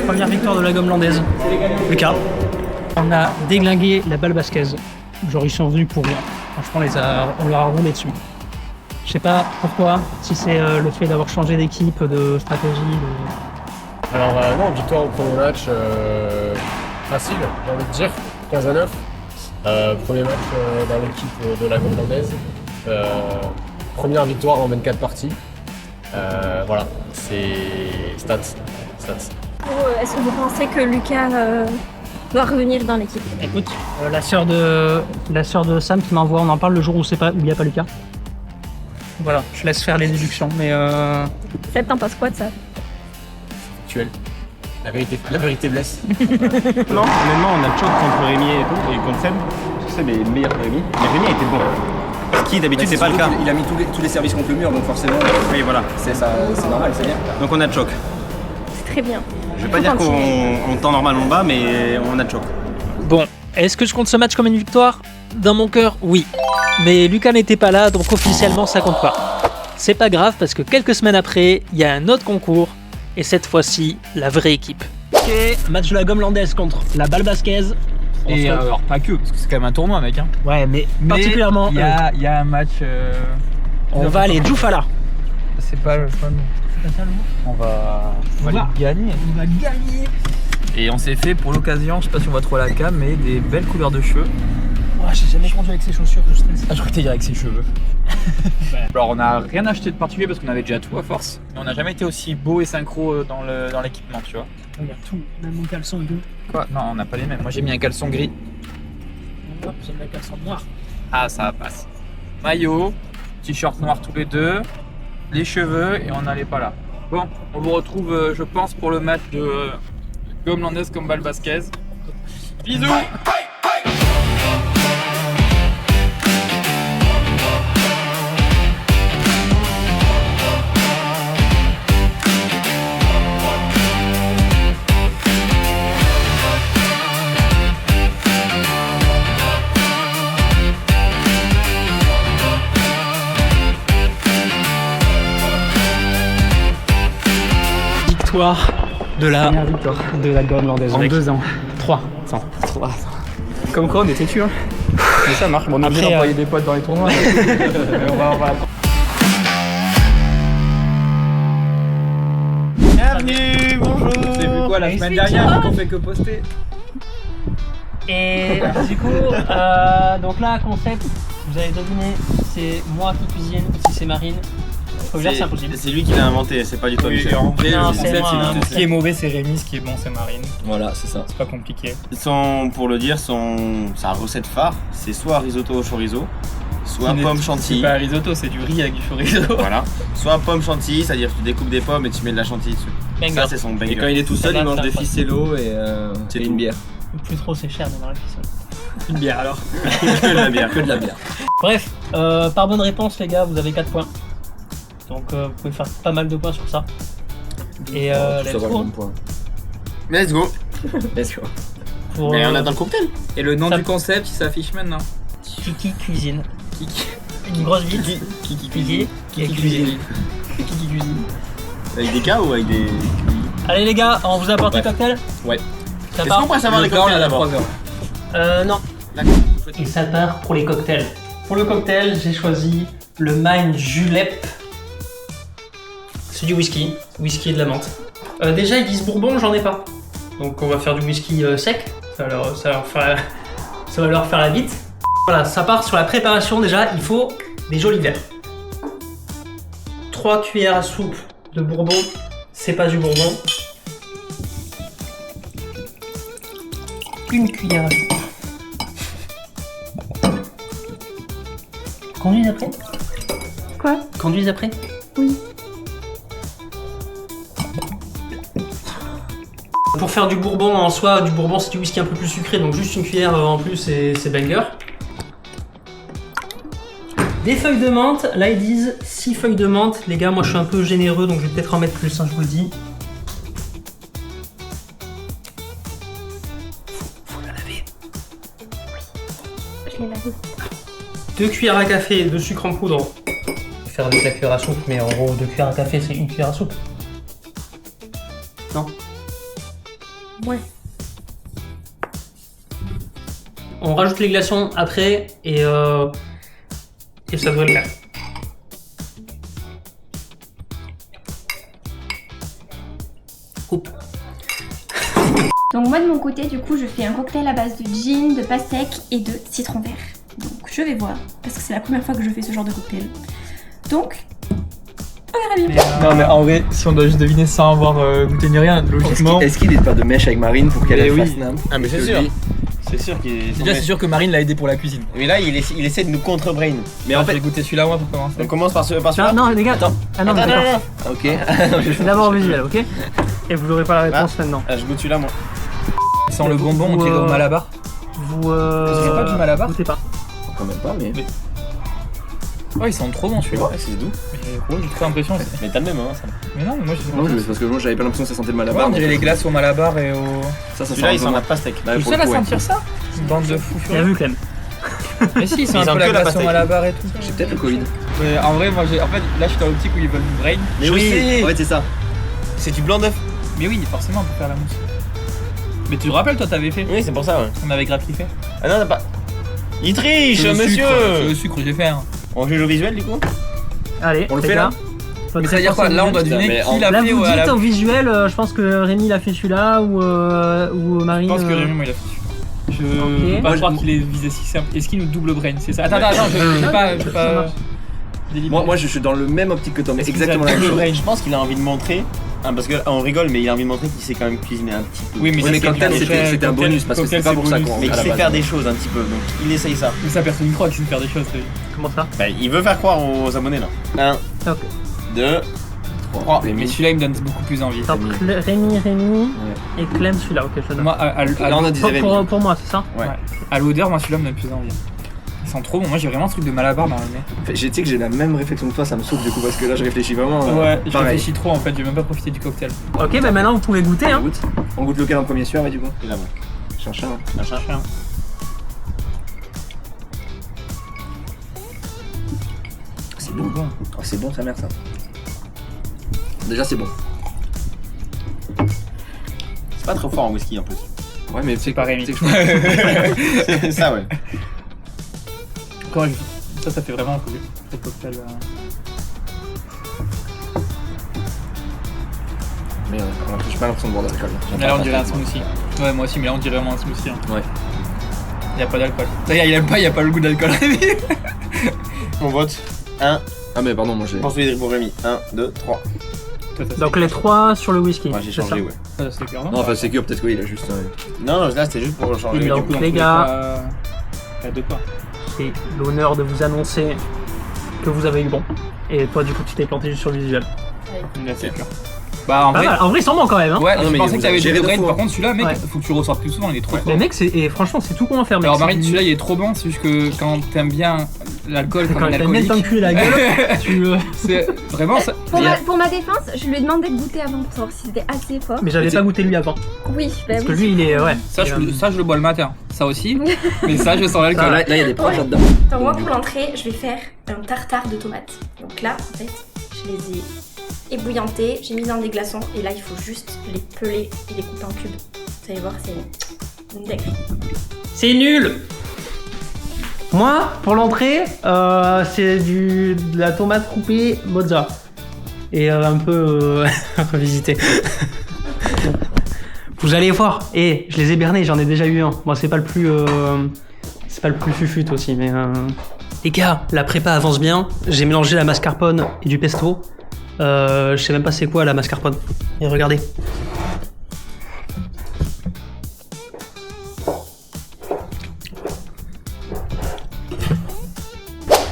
Première victoire de la Gomlandaise. Lucas. On a déglingué la balle basquaise. Genre ils sont venus pour rien. Franchement on leur a roulé dessus. Je sais pas pourquoi, si c'est le fait d'avoir changé d'équipe, de stratégie. Alors non, victoire au premier match, facile, j'ai envie de dire, 15-9. Premier match dans l'équipe de la Gomlandaise. Première victoire en 24 parties. Voilà, c'est stats. Est-ce que vous pensez que Lucas doit revenir dans l'équipe? Écoute, la sœur de Sam qui m'envoie, on en parle le jour où il n'y a pas Lucas. Voilà, je laisse faire les déductions, mais Seb, t'en penses quoi de ça? Actuel. La vérité blesse. Non, honnêtement, on a choc contre Rémi et contre Seb. Seb est meilleur que Rémi. Mais Rémi a été bon. Ce qui d'habitude, c'est pas le cas. Il a mis tous les services contre le mur, donc forcément, Oui, voilà. c'est normal, c'est bien. Donc on a choc. C'est très bien. Je vais pas dire qu'on tend normalement bas, mais on a choc. bon. Est-ce que je compte ce match comme une victoire? Dans mon cœur, oui. Mais Lucas n'était pas là, donc officiellement ça compte pas. C'est pas grave parce que quelques semaines après, il y a un autre concours, et cette fois-ci, la vraie équipe. Ok, match de la Gomlandaise contre la balle basquaise. Et alors, pas que, parce que c'est quand même un tournoi, mec. Hein. Ouais, mais particulièrement. Il y a un match. on va aller Djoufala. C'est pas le On va les gagner. On va gagner. Et on s'est fait pour l'occasion, je sais pas si on va trouver la cam, mais des belles couleurs de cheveux. Ouais, j'ai jamais conduit avec ces chaussures, je stresse. Ah, je crois que t'es avec ses cheveux. Alors, on n'a rien acheté de particulier parce qu'on avait déjà tout à force. Mais on n'a jamais été aussi beau et synchro dans l'équipement, tu vois. On a tout, même mon caleçon et tout. Quoi? Non, on n'a pas les mêmes. Moi, j'ai mis un caleçon gris. J'ai mis un caleçon noir. Ah, ça passe. Maillot, t-shirt noir tous les deux, les cheveux et on n'allait pas là. Bon, on vous retrouve, je pense, pour le match de Gomlandaise comme balle basquaise. Bisous! Victoire de la Gomlandaise. En 2 ans. 3. Comme quoi, on était tués. Hein. Mais ça marche, on a Après, bien envoyé des potes dans les tournois. on va... Bienvenue, bonjour. C'est vu quoi la semaine dernière qu'on fait que poster? Et du coup, donc là, concept, vous avez deviné si c'est moi qui cuisine ou si c'est Marine. Faut dire c'est impossible. C'est lui qui l'a inventé, c'est pas du tout Oui, Michel. et en vrai, Non, le c'est concept, moi, hein. ce qui est mauvais, c'est Rémi, ce qui est bon, c'est Marine. Voilà, c'est ça. C'est pas compliqué. Pour le dire, sa recette phare, c'est soit risotto au chorizo, soit pomme C'est chantilly. pas un risotto, c'est du riz avec du chorizo. Voilà. Soit pomme chantilly, c'est-à-dire tu découpes des pommes et tu mets de la chantilly dessus. Banger. Ça, c'est son banger. Et quand il est tout seul, Ça il va, mange ça des va. ficello et C'est une tout. bière. Plus trop, c'est cher dans la cuisine. Une bière alors. Que de la bière. Que de la bière. Bref, par bonne réponse, les gars, vous avez 4 points. Donc, vous pouvez faire pas mal de points sur ça. Et let's go. Let's go. Let's go. Pour, Mais on attend le cocktail. Et le nom Ça- du concept, il s'affiche maintenant. Kiki cuisine. Kiki. Une grosse bite. Kiki Kiki. Kiki cuisine. Kiki cuisine. Avec des cas ou avec des. Allez les gars, on vous apporte le Ouais. cocktail. Ouais. Ça Est-ce part qu'on pourrait savoir les Le gars, on cocktails a d'abord 3 heures. Non. D'accord. Et ça part pour les cocktails. Pour le cocktail, j'ai choisi le Mind Julep. C'est du whisky et de la menthe. Déjà, ils disent bourbon, j'en ai pas. Donc on va faire du whisky sec. Ça va leur faire la bite. Voilà, ça part sur la préparation. Déjà, il faut des jolis verres. 3 cuillères à soupe de bourbon. C'est pas du bourbon. 1 cuillère à soupe. Conduise après? Quoi? Conduise après? Oui. Pour faire du bourbon en soi, du bourbon c'est du whisky un peu plus sucré, donc juste une cuillère en plus et c'est banger. Des feuilles de menthe, là ils disent 6 feuilles de menthe. Les gars, moi je suis un peu généreux donc je vais peut-être en mettre plus, hein, je vous le dis. Faut la laver. Je l'ai lavé. 2 cuillères à café de sucre en poudre. Je vais faire avec la cuillère à soupe, mais en gros 2 cuillères à café c'est 1 cuillère à soupe. Non? Ouais. On rajoute les glaçons après et ça devrait le faire. Coupe. Donc moi de mon côté, du coup, je fais un cocktail à base de gin, de pastèque et de citron vert. Donc je vais voir, parce que c'est la première fois que je fais ce genre de cocktail. Donc, on verra bien. Non, mais en vrai, si on doit juste deviner sans avoir goûté ni rien, logiquement. Est-ce qu'il est pas de mèche avec Marine pour qu'elle Mais oui. fasse Nam? Ah, mais c'est Que sûr. lui- C'est sûr qu'il. Déjà, c'est sûr que Marine l'a aidé pour la cuisine. Mais là, il essaie de nous contre-brain. Mais en Je vais fait, goûter celui-là, moi, pour commencer. on commence par celui-là. Non, les gars, Attends. Ah non, Attends, d'accord. non, non. Ok. C'est d'abord visuel, ok? Et vous n'aurez pas la réponse maintenant. Ah, je goûte celui-là, moi. Sans le bonbon, on Vous, dirait au Malabar. Vous C'est pas du Malabar? goûtez pas. Quand même pas, mais. Ouais, ils sont trop bons celui-là. Ouais, c'est doux. Mais gros, j'ai trop l'impression. Mais t'as le même, hein, ça. Mais non, mais moi j'ai Non, mais c'est parce que moi j'avais pas l'impression que ça sentait le Ouais, Malabar. on dirait les glaces au Malabar et au. Ça Celui-là, sent il sent la pastèque. Bah, Tout pour seul le à coup, ouais. sentir ça? Une bande de fous Bien vu, Clem. Mais si, c'est Ils un sentent peu la que la glace au pastèque. Malabar et tout. J'ai peut-être le Covid. Mais en vrai, moi j'ai. En fait, là je suis dans l'optique où ils veulent du brain. Mais Je oui, sais. en fait, c'est ça. C'est du blanc d'œuf. Mais oui, forcément, pour faire la mousse. Mais tu te rappelles, toi t'avais fait? Oui, c'est pour ça, ouais. On avait grave kiffé. Ah non, t'as pas. Il triche, C'est le monsieur. sucre, j'ai fait. Hein. On juge au visuel, du coup. Allez, On le les fait, gars. là Votre Mais ça veut dire réponse quoi? Là, on doit visuelle. Putain, deviner mais qui l'a Là, fait vous à la. dites au visuel, je pense que Rémi l'a fait celui-là ou Je Marine. pense que Rémi, moi, il a fait celui-là. Je peux pas Moi, croire qu'il ait visé si simple. Est-ce qu'il nous double brain? C'est ça? Attends, je Ouais. vais pas. Ça marche. Moi je suis dans le même optique que toi, mais Est-ce qu'il exactement nous a la même double chose. brain? Je pense qu'il a envie de montrer. Ah, parce que on rigole, mais il a envie de montrer qu'il sait quand même cuisiner un petit peu. Oui, mais Ouais, mais c'est cocktail, clair. c'était un bonus parce que Cocktail, c'est pas pour ça bonus. qu'on. Mais il à la sait base. faire des choses un petit peu, donc il essaye ça. Mais ça, personne ne croit qu'il sait faire des choses. Comment ça? Bah, il veut faire croire aux abonnés là. 1, Ok. 2, 3. Mais celui-là, il me donne beaucoup plus envie. Attends, Rémi et Clem celui-là, ok, je le donne. Moi, Là, on a des événements. Pour moi, c'est ça? Ouais. à l'odeur, moi, celui-là me donne plus envie. Ils sont trop bons. Moi, j'ai vraiment un truc de Malabar dans le nez. Tu sais que j'ai la même réflexion que toi, ça me saoule du coup parce que là je réfléchis vraiment. Ouais, je pareil. réfléchis trop en fait. J'ai même pas profité du cocktail. Ok, bah maintenant vous pouvez goûter. On Hein. goûte. On goûte lequel en premier celui-là, ouais, du coup. Et là, bon. Cherche un. C'est bon. Oh, c'est bon sa mère ça. Déjà c'est bon. C'est pas trop fort en whisky en plus. Ouais mais C'est pas Rémi. tu sais que je- C'est ça, ouais. Comment ça fait vraiment un peu le cocktail. Mais j'ai pas l'impression de boire d'alcool. Mais là, on dirait un smoothie. Ouais, moi aussi, mais là, on dirait vraiment un smoothie. Hein. Ouais. Y a pas d'alcool. D'ailleurs, il a pas le goût d'alcool. On vote. 1. Ah mais pardon, moi j'ai... Ensuite pour Rémi. 1, 2, 3. Donc les 3 sur le whisky. Ouais, j'ai c'est changé, ça ouais. Ça, c'est clair, non? Non, enfin c'est sûr, peut-être qu'il a juste... Non, là c'était juste pour changer. Donc, Du coup, les on gars, fait pas 2 pas. j'ai l'honneur de vous annoncer que vous avez eu bon. Et toi, du coup, tu t'es planté juste sur le visuel. Là, c'est clair. Bah, en Pas vrai. mal. En vrai, ils sont bons quand même. Hein. Ouais, Ah non, je mais pensais vous que t'avais avez géré du de brain. fou, Par hein. contre, celui-là, mec, Ouais. faut que tu ressortes plus souvent, il est trop fort. Mais mec, et franchement, c'est tout con à faire, mec. Alors, C'est Marine, du- celui-là, il est trop bon, c'est juste que quand t'aimes bien l'alcool comme Quand un t'aimes bien alcoolique. t'enculer la gueule, tu... C'est vraiment ça. Pour ma défense, je lui ai demandé de goûter avant pour savoir si c'était assez fort. Mais j'avais pas goûté lui avant. Oui, bah Parce que oui. lui, il est... Ouais. Ça, je le bois le matin. Ça aussi. Mais ça, je sens Là, l'alcool. là, il y a des proches là-dedans. Donc moi, pour l'entrée, je vais faire un tartare de tomates. Donc là, en fait, je les ai ébouillantés, j'ai mis dans des glaçons et là, il faut juste les peler et les couper en cubes. Vous allez voir, c'est une dinguerie. C'est nul. Moi, pour l'entrée, c'est de la tomate coupée mozza. Et un peu revisité. Vous allez voir. Et je les ai bernés, j'en ai déjà eu un. Moi, c'est pas le plus... c'est pas le plus fufute aussi, mais... Les gars, la prépa avance bien. J'ai mélangé la mascarpone et du pesto. Je sais même pas c'est quoi la mascarpone. Et regardez.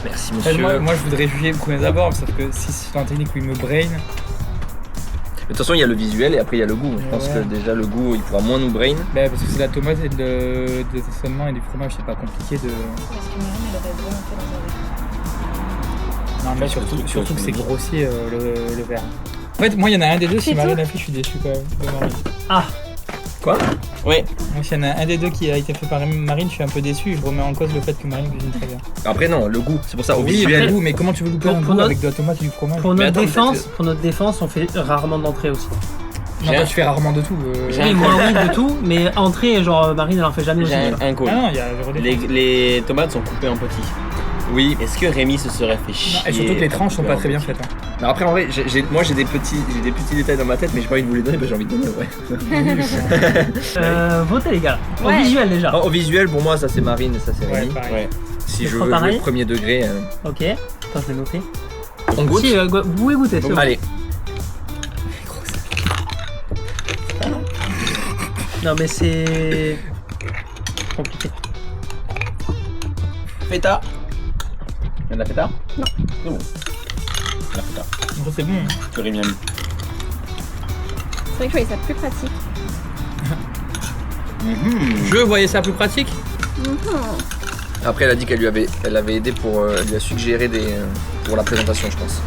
Merci En fait, monsieur. moi, je voudrais juger le premier abord, sauf que si c'est dans la technique où il me brain. De toute façon, il y a le visuel et après il y a le goût. Je pense Ouais. que déjà le goût, il pourra moins nous brain. Bah, parce que c'est la tomate et de assaisonnement et du fromage, c'est pas compliqué de. Non, mais surtout que c'est grossier le verre. En fait, moi, il y en a un des deux, si C'est Marine tout a fait, je suis déçu quand même. de Marine. Ah. Quoi? Oui. Moi, s'il y en a un des deux qui a été fait par Marine, je suis un peu déçu. Je remets en cause le fait que Marine cuisine très bien. Après non, le goût. C'est pour ça, au Oui, visuel. le goût, mais comment tu veux louper Pour- un pour goût notre- avec de la tomate et du fromage? Pour Mais notre, attends, défense, on fait rarement d'entrée aussi. Non, toi, tu fais rarement de tout. Oui, moi oui de tout, mais entrée, genre Marine elle en fait jamais aussi. J'ai voilà. un call. Ah non, il y a zéro défense. Les tomates sont coupées en petits. Oui. Est-ce que Rémi se serait fait Non, chier? et surtout que les tranches sont pas très bien faites. Hein. Mais après en vrai, moi j'ai des petits détails dans ma tête, mais j'ai pas envie de vous les donner, bah j'ai envie de donner, ouais. Votez les gars. Au Ouais. visuel déjà. Au visuel, pour moi, ça c'est Marine et ça c'est Ouais, Rémi. pareil. Ouais. Si C'est je trop veux pareil jouer premier degré. Ok. Attends, je l'ai noté. On goûte. Si, vous pouvez goûter. c'est bon. Allez. Non mais c'est compliqué. Feta. Il y a de la feta? Non. C'est bon. La feta. En gros, c'est bon. Que Rémi a mis. C'est vrai que je voyais ça plus pratique. Je voyais ça plus pratique. Après, elle a dit elle avait aidé pour, elle lui a suggéré pour la présentation, je pense.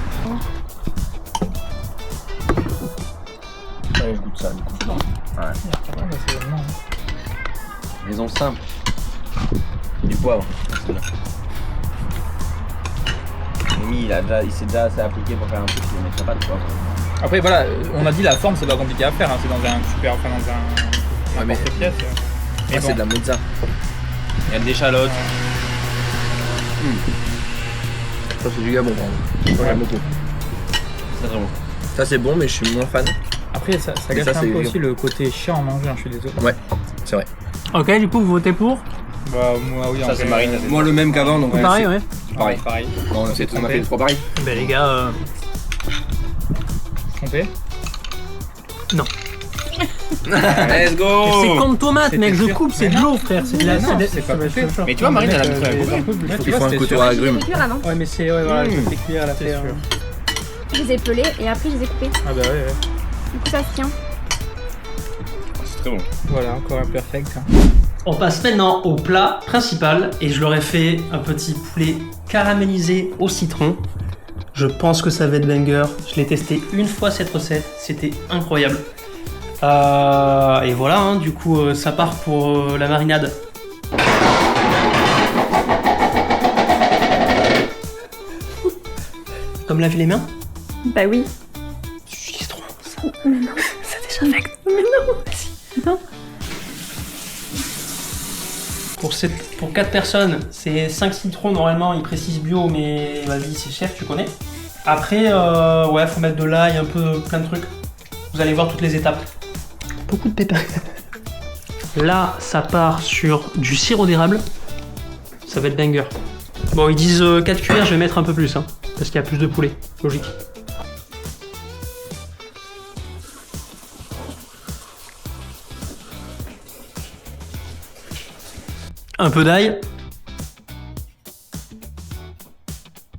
Ouais, je goûte ça du coup. Maison simple. Du poivre. C'est là. Rémi, il s'est déjà assez appliqué pour faire un petit, mais il n'y a pas de poivre. Après, voilà, on a dit la forme, c'est pas compliqué à faire. Hein. C'est dans un super, enfin dans un. Ouais, mais- n'importe pièce. Mais Ouais, bon. c'est de la mozza. Il y a de l'échalote. Ça, c'est du gabon, pardon. J'aime beaucoup. C'est très bon. Ça, c'est bon, mais je suis moins fan. Après, ça Mais gâche ça, un c'est peu dur. aussi le côté chiant à manger, hein, je suis désolé. Ouais, c'est vrai. Ok, du coup vous votez pour. Bah, moi, oui, Ça, en c'est vrai, Marine. Moi, le même qu'avant, donc. Pareil, ouais. pareil. Pareil. Non, on a fait les trois pareils. Ben les gars, Trompé. Let's c'est go! comme tomate, C'était mec. Je sûr. coupe, c'est Mais de non. l'eau, frère. C'est de la. Mais non, c'est pas coupé. Mais tu vois, Marine, elle a mis Ouais, un peu. Il faut un couteau à Je les agrumes. ai cuire avant. Ouais, mais c'est ouais, voilà, je fais cuire à la C'est faire. sûr. Je les ai pelés et après je les ai coupés. Ah bah ouais. Du coup ça se tient. C'est très bon. Voilà, encore un perfect. Hein. On passe maintenant au plat principal et je leur ai fait un petit poulet caramélisé au citron. Je pense que ça va être banger. Je l'ai testé une fois cette recette, c'était incroyable. Et voilà, hein, du coup ça part pour la marinade. Comme laver les mains? Bah oui. Citron, ça. Ça désinfecte. Mais non, vas-y. Non. Pour 4 personnes, c'est 5 citrons normalement, ils précisent bio, mais vas-y, c'est cher, tu connais. Après, ouais, faut mettre de l'ail, un peu plein de trucs. Vous allez voir toutes les étapes. Beaucoup de pépins. Là, ça part sur du sirop d'érable. Ça va être banger. Bon, ils disent 4 cuillères, je vais mettre un peu plus, hein, parce qu'il y a plus de poulet, logique. Un peu d'ail.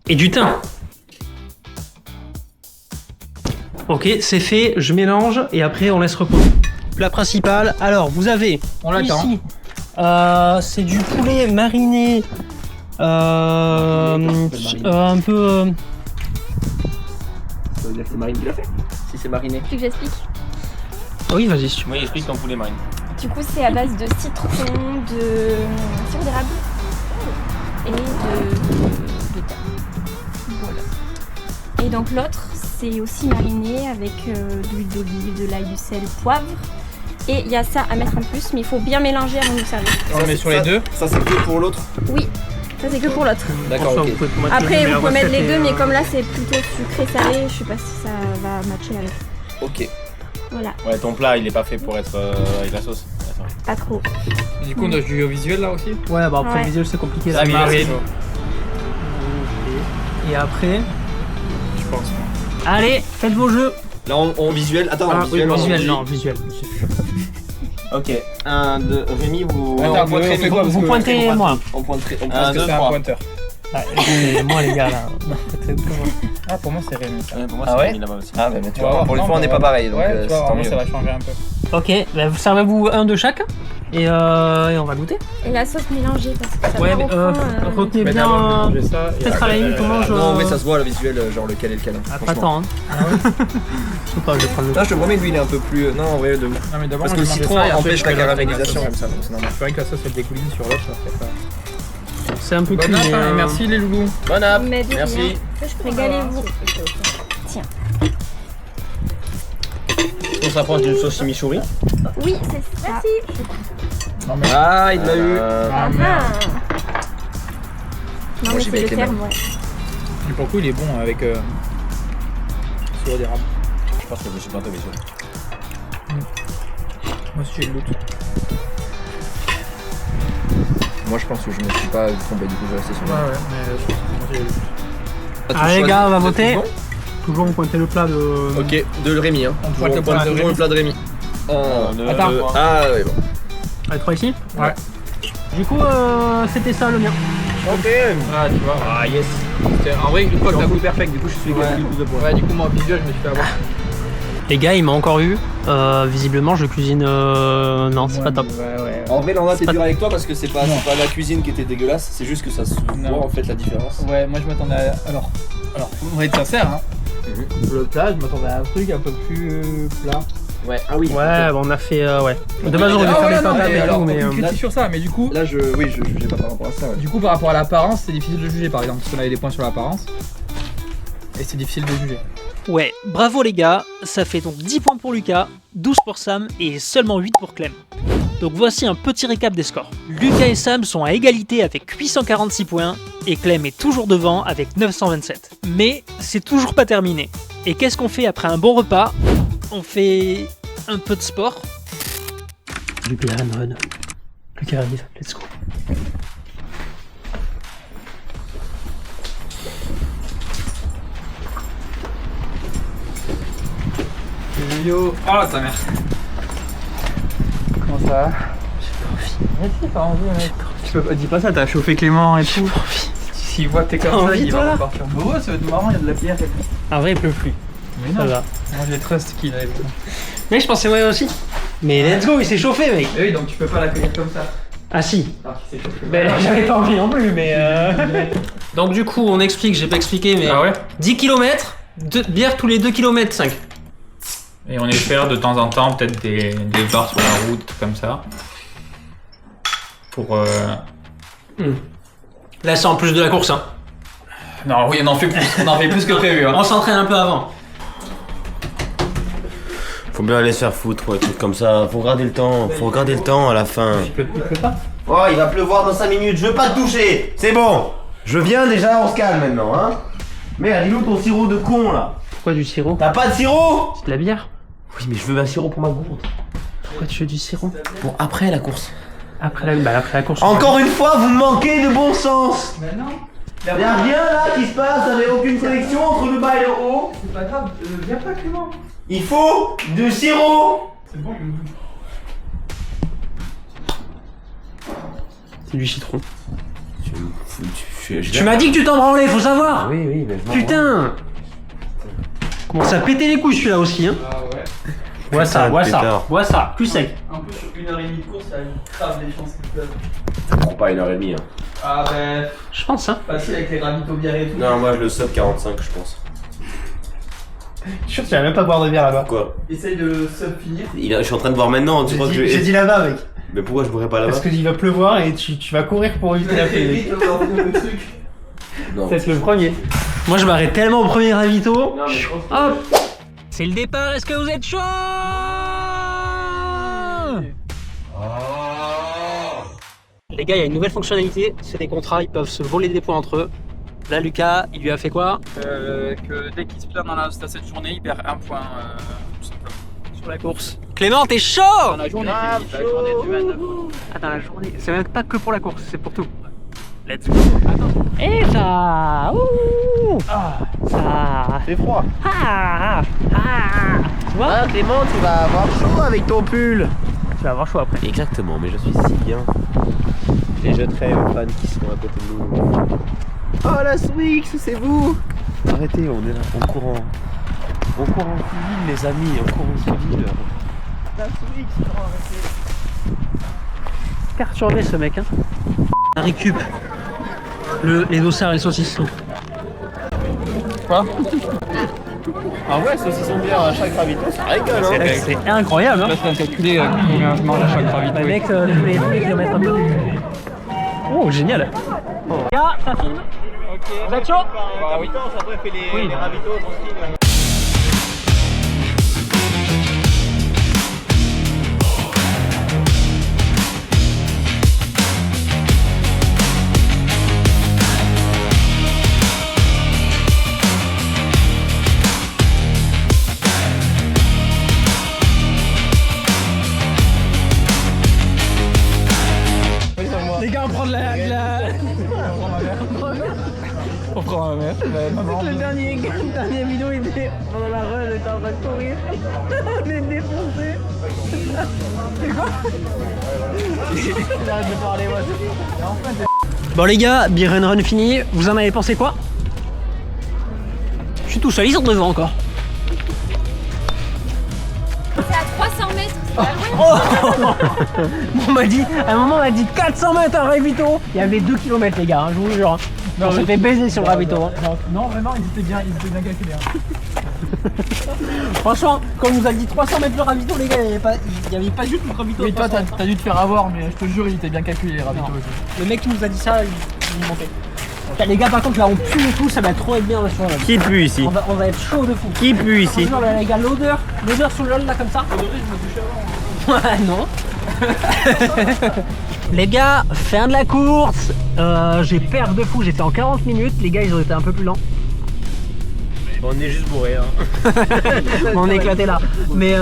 Et du thym. Ok, c'est fait, je mélange et après on laisse reposer. Plat principal, alors vous avez On l'attend. ici, c'est du poulet mariné, un peu... Ça veut dire que c'est Marine qui l'a fait. Si c'est mariné. Tu veux que j'explique? Oui, vas-y, si tu veux. Oui, explique ton poulet marine. Du coup, c'est à base de citron, de sirop d'érable et de thym. Voilà. Et donc l'autre, c'est aussi mariné avec de l'huile d'olive, de l'ail, du sel, poivre. Et il y a ça à mettre en plus, mais il faut bien mélanger avant de nous servir. On le met sur les deux. Ça, c'est que pour l'autre. Oui, ça c'est que pour l'autre. D'accord, Enfin, ok. vous pouvez mettre Après, mais vous pouvez la mettre les recette deux, est, mais comme là c'est plutôt sucré-salé, je sais pas si ça va matcher avec. Ok. Voilà, Ouais, ton plat, il est pas fait pour être avec la sauce. Attends. pas trop. Et du coup, on a du visuel là aussi. Ouais, bah après Ouais. le visuel c'est compliqué là. Ça marine. Et après, Je pense. allez, faites vos jeux. Là, on visuel. Attends, Ah, oui, on visuel, dit- non, visuel. Ok. 1, 2, Rémi, vous. Attends, on pointerait mais du coup, vous parce que- pointez moi. On pointerait. On Un, Parce que pointerait. deux, c'est un trois. pointeur. Ah, c'est moi les gars là. Ah, pour moi, c'est Rémi. Ça. Pour moi, Ah c'est ouais Rémi là-bas aussi. Ah, bah, mais tu On va vois, voir. pour une Non, fois, on mais n'est pas on va- pareil. Donc, Ouais, tu vois, c'est tant vraiment, mieux. ça va changer un peu. Ok, bah, servez-vous un de chaque et on va goûter. Et la sauce mélangée parce que ça Ouais, part mais au fond, retenez Mais bien. d'abord, manger ça. et Peut-être à la limite, on mange. Non, mais ça se voit le visuel, genre lequel est lequel. Après, franchement. attends. Hein. Je sais pas, je vais prendre le. Là, je te promets que lui, il est un peu plus. Non, en vrai, de ouf. Non, mais d'abord, Parce moi, que le je mangeais citron ça, et après, empêche je la fais l'autre caramélisation, avec la comme ça, donc c'est normal. sauce. C'est vrai que la sauce elle dégouline sur l'autre, ça fait pas. C'est un peu Bon cuit. app, mais, hein, et merci les loulous. Bon app. Mais de Merci. rien. Régalez-vous. On s'approche d'une sauce chimichurri. Oui, c'est ça. Non, mais. Ah, il l'a eu. Ah, merde. Non, Moi, mais j'y c'est vais le avec les terme, ouais. Mais pour le coup, il est bon avec sirop d'érable. Je pense que je me suis planté visuel. Moi aussi, j'ai le doute. Moi, je pense que je me suis pas trompé, du coup, je vais rester sur Ouais, moi. ouais, mais moi, j'ai le doute. Allez, les gars, on va voter. Toujours vous pointez le plat de. Ok, de Rémi, hein. On pointe le plat de toujours Rémi. le plat de Rémi. Attends. Ah, ouais, bon. Allez, 3 ici. Ouais. Du coup, c'était ça le mien. Ok. Ah, tu vois. Ah, yes. En vrai, une fois que t'as goûté. perfect, du coup, je suis Ouais. Ouais, du coup, moi, visuel, je me suis fait avoir. Les gars, il m'a encore eu. Visiblement, je cuisine. Non, c'est pas top. Ouais, ouais. En vrai, Landa, t'es pas- dur avec toi parce que c'est pas Non. la cuisine qui était dégueulasse, c'est juste que ça se voit Non. en fait la différence. Ouais, moi, je m'attendais à. Alors, on va être sincère, hein. Le plat, je m'attendais à un truc un peu plus plat. Ouais, ah oui. Ouais, bon, on a fait. Ouais. De base, on aurait dû faire des patates et tout, mais. aucune critique sur ça, mais du coup, Là, je jugeais pas par rapport à ça. Ouais. du coup, par rapport à l'apparence, c'est difficile de juger, par exemple, parce qu'on avait des points sur l'apparence. Et c'est difficile de juger. Ouais, bravo les gars, ça fait donc 10 points pour Lucas, 12 pour Sam et seulement 8 pour Clem. Donc voici un petit récap des scores. Lucas et Sam sont à égalité avec 846 points et Clem est toujours devant avec 927. Mais c'est toujours pas terminé. Et qu'est-ce qu'on fait après un bon repas? On fait un peu de sport. Lucas run. Lucas arrive, let's go. Yo. Oh ta mère. Comment ça va? J'ai pas envie, mec. Tu peux pas, dis pas ça, t'as chauffé Clément et tout. S'il voit que t'es comme ça, envie, il toi, va là repartir. Bah ouais, ça va être marrant, il y a de la pierre et tout. En vrai, il pleut plus. Mais Ça non, va. moi j'ai trust qu'il arrive. Mec, je pensais ouais aussi. Mais let's go, il s'est chauffé, mec. Et oui, donc tu peux pas l'accueillir comme ça. Ah si. Alors qu'il s'est chauffé. Ben, j'avais pas envie non plus, mais. Donc, du coup, on explique, j'ai pas expliqué, mais. Ah ouais? 10 km, bière tous les 2 km 5. Et on espère de temps en temps peut-être des bars sur la route, comme ça. Pour. Là, c'est en plus de la course, hein. Non, oui, on en fait plus. On en fait plus que prévu. Hein. On s'entraîne un peu avant. Faut bien aller se faire foutre, ouais, trucs comme ça. Faut regarder le temps. Faut regarder le temps à la fin. Il pleut pas. Oh, il va pleuvoir dans 5 minutes. Je veux pas te toucher. C'est bon. Je viens déjà, on se calme maintenant, hein. Merde, dis-nous ton sirop de con là. Pourquoi du sirop? T'as pas de sirop? C'est de la bière. Oui, mais je veux un sirop pour ma gourde. Pourquoi tu veux du sirop? Pour après la course. Après la course. Encore une fois, vous me manquez de bon sens. Mais non. Y'a rien là qui se passe, t'avais aucune connexion entre le bas et le haut. C'est pas grave, viens pas Clément. Il faut du sirop. C'est bon, C'est du citron. Tu Tu m'as dit que tu t'en branlais, faut savoir. Oui, oui, mais je m'en Putain. Commence à péter les couilles celui-là aussi, hein. Ah ouais. Bois ça, bois ça, pétard. bois ça, plus sec. Un peu sur 1h30 de course, ça grave des chances qu'il pleuve. Ça prend pas 1h30. Hein. Ah ben, Je pense, hein. facile avec les ravitaux bière et tout. Non, moi je le sub 45, je pense. Je suis sûr que tu vas même pas boire de bière là-bas. Quoi? Essaye de le sub finir. Je suis en train de voir maintenant, tu crois que je J'ai vais. dit là-bas, mec. Mais pourquoi je boirais pas là-bas? Parce qu'il va pleuvoir et tu vas courir pour éviter la pluie. Le truc. Non. C'est le premier. Moi je m'arrête tellement au premier ravito. Non, mais Hop. C'est le départ, est-ce que vous êtes chaud? Les gars, il y a une nouvelle fonctionnalité, c'est des contrats, ils peuvent se voler des points entre eux. Là, Lucas, il lui a fait quoi? Que dès qu'il se perd dans cette journée, il perd un point tout simplement. Sur la course. Clément, t'es chaud? Dans la journée, la journée du 29. Ah, dans la journée, c'est même pas que pour la course, c'est pour tout. Let's go. Et ça, ouh, ça. C'est froid. Ah, ah. Tu vois? Ah, Clément, tu vas avoir chaud avec ton pull. Tu vas avoir chaud après. Exactement, mais je suis si bien. Les jeunes frères fans qui sont à côté de nous. Oh la Swix, c'est vous. Arrêtez, on est là, on court en civil les amis, on court en civil. La Swix, non, arrêtez. Perturbé ce mec, hein. On récup les dossards et les saucissons. Quoi? Ah ouais, saucisson bière à chaque ravito, ça rigole hein. C'est incroyable, hein. Là, je vais calculer combien je mange à chaque ravito. Avec tous les kilomètres un peu. Oh, génial. Gars, ça filme. Vous êtes chaud? Bah oui. Après, fait les ravitaux tranquille. Les gars, on prend de la... On prend ma mère. Le dernier vidéo, il était pendant la run, on était en train de courir. On est défoncé. C'est quoi? J'arrête de parler, moi. Bon les gars, beer and run fini. Vous en avez pensé quoi? Je suis tout seul, ils sont devant encore. C'est à 300 mètres, c'est pas loin. On m'a dit, à un moment on m'a dit 400 mètres un ravito. Il y avait 2 km les gars, hein, je vous jure. Non, on s'est fait baiser sur le ravito. Hein. Non, vraiment, ils étaient bien calculés. Franchement, quand on nous a dit 300 mètres le ravito, les gars, il n'y avait pas juste le ravito. Oui, toi, t'as dû te faire avoir, mais je te jure, il était bien calculé, les ravitaux aussi. Le mec qui nous a dit ça, il mentait. Putain, les gars, par contre, là, on pue et tout, ça va trop être bien là sur le. Qui pue ici? On va être chaud de fou. Qui pue ici? Genre, là, les gars, l'odeur sous le lol là comme ça. Ouais, non. Les gars, fin de la course. J'ai perdu de fou, j'étais en 40 minutes. Les gars, ils ont été un peu plus lents. On est juste bourré hein. On est éclaté là. Mais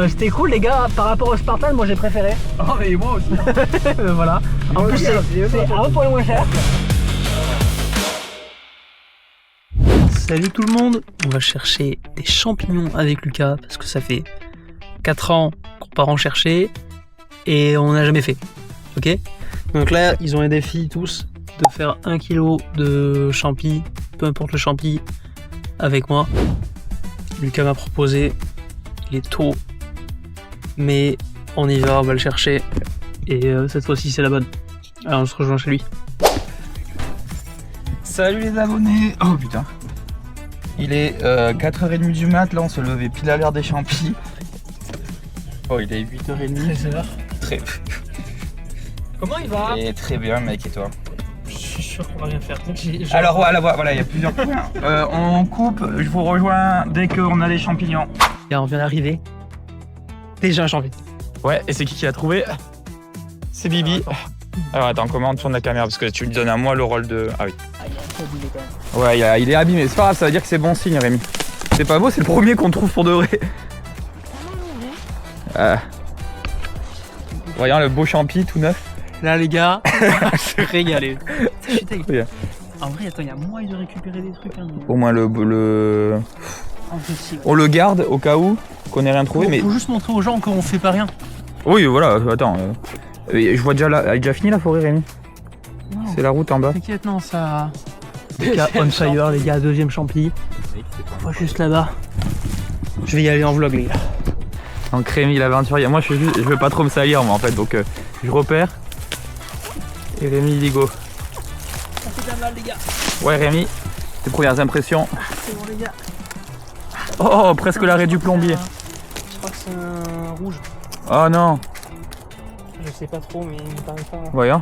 c'était cool, les gars. Par rapport au Spartan, moi j'ai préféré. Oh, mais moi aussi. Voilà. En plus, c'est un peu moins cher. Salut tout le monde. On va chercher des champignons avec Lucas parce que ça fait 4 ans qu'on part en chercher et on n'a jamais fait. Ok? Donc là, ils ont un défi tous de faire 1 kg de champi, peu importe le champi, avec moi. Lucas m'a proposé, il est tôt, mais on y va, on va le chercher et cette fois-ci c'est la bonne. Alors on se rejoint chez lui. Salut les abonnés. Oh putain. Il est 4h30 du mat, là on se levait pile à l'heure des champis. Oh il est 8h30. 13h. Très... Comment il va? Et très bien mec, et toi? Je suis sûr qu'on va rien faire. Alors voilà, il y a plusieurs points. On coupe, je vous rejoins dès qu'on a les champignons. On vient d'arriver. Déjà un champignon. Ouais, et c'est qui l'a trouvé? C'est Bibi. Alors attends, comment on tourne la caméra? Parce que tu lui donnes à moi le rôle de... Ah oui. Ouais, il est abîmé. C'est pas grave, ça veut dire que c'est bon signe, Rémi. C'est pas beau, c'est le premier qu'on trouve pour de vrai. Voyons le beau champi tout neuf. Là les gars, on s'est régalé. En vrai, attends, il y a moyen de récupérer des trucs. Hein, mais... Au moins on le garde au cas où qu'on ait rien trouvé. Mais faut juste montrer aux gens qu'on fait pas rien. oui, voilà. Attends. Je vois déjà là. Elle est déjà finie la forêt, Rémi. C'est la route en bas. T'inquiète, non, ça. Les gars, on fire, les gars, deuxième champi. On va juste là-bas. Je vais y aller en vlog, les gars. Donc Rémi l'aventurier. Moi, je veux pas trop me salir, moi en fait. Donc je repère. Et Rémi, il y go. Ça fait bien mal, les gars. Ouais, Rémi. Tes premières impressions. C'est bon, les gars. Oh, presque l'arrêt du plombier. Je crois que c'est un rouge. Oh non. Je sais pas trop, mais il me paraît pas. Voyons.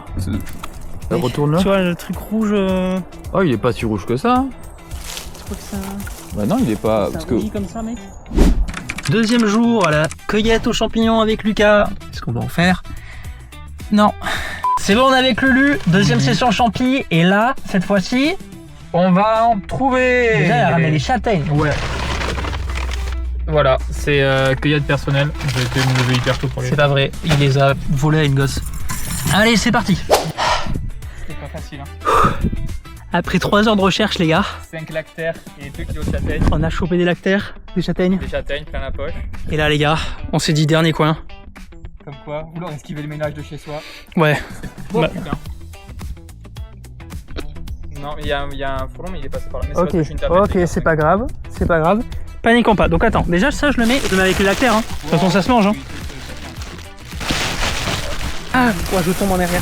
Ça retourne là. Tu vois, le truc rouge. Oh, il est pas si rouge que ça. Je crois que ça. Bah non, il est pas. Parce que. Comme ça, mec. Deuxième jour à la cueillette aux champignons avec Lucas. Qu'est-ce qu'on va en faire? Non. C'est bon, on est avec Lulu. Deuxième session champi. Et là, cette fois-ci, On va en trouver. déjà, elle a ramené les châtaignes. Ouais. Voilà, c'est cueillette personnelle. J'ai été me lever hyper tôt pour les. C'est pas vrai. Il les a volés à une gosse. Allez, c'est parti. C'est pas facile. Hein. Après 3 heures de recherche, les gars, 5 lactaires et 2 kilos de châtaignes. on a chopé des lactaires, des châtaignes. Des châtaignes plein la poche. Et là, les gars, on s'est dit dernier coin. Comme quoi, vouloir esquiver le ménage de chez soi. Ouais. Oh Bah. putain. Non, il y a un frelon, mais il est passé par là. Mais c'est Ok, parce que je suis une tablette, ok, les gars. c'est pas grave, c'est pas grave. Paniquons pas. Donc attends, déjà ça je le mets avec les lactaires. Hein. De toute façon ça se mange. Hein. Ah, ouais, je tombe en arrière.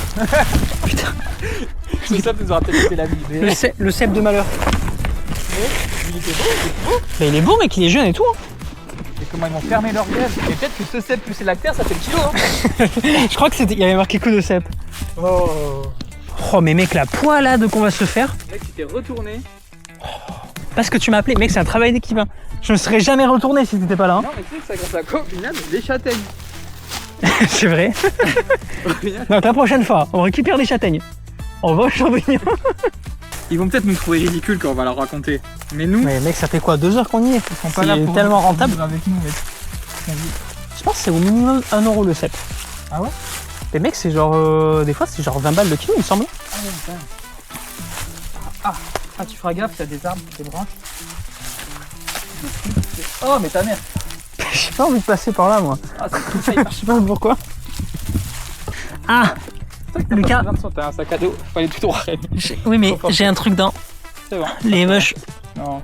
Putain. C'est ça, nous aura peut-être fait la vie. Le cep de malheur. Il était beau. Bah, il est beau mec, il est jeune et tout. Hein. Et comment ils m'ont fermé leur gueule. Et peut-être que ce cep plus les lactaires, ça fait le kilo. Hein. Je crois que c'était, il y avait marqué coup de cep. Oh mais mec, la poilade qu'on va se faire. Mec, tu t'es retourné. Parce que tu m'as appelé, mec, c'est un travail d'équipe. Hein. Je me serais jamais retourné si t'étais pas là. Hein. Non, mais tu sais que ça grâce à quoi au final? Des châtaignes. C'est vrai. Donc la prochaine fois, on récupère des châtaignes. On va aux champignons. Ils vont peut-être nous trouver ridicules quand on va leur raconter. Mais nous, Mais mec, ça fait quoi, 2 heures qu'on y est? ils sont pas là pour tellement vivre rentable. avec nous, mec. Je pense que c'est au minimum 1 euro le cep. Ah ouais? Mais mec, c'est genre. Des fois, c'est genre 20 balles le kilo, il me semble. Ah ouais, putain. Ah, tu feras gaffe, il y a des arbres, des branches. Oh, mais ta mère. J'ai pas envie de passer par là, moi. Ah, c'est tout ça, il Je sais pas pourquoi. Ah Lucas. T'as un sac à dos, faut aller tout droit. Oui, mais j'ai un truc dans C'est bon. les vaches. Non.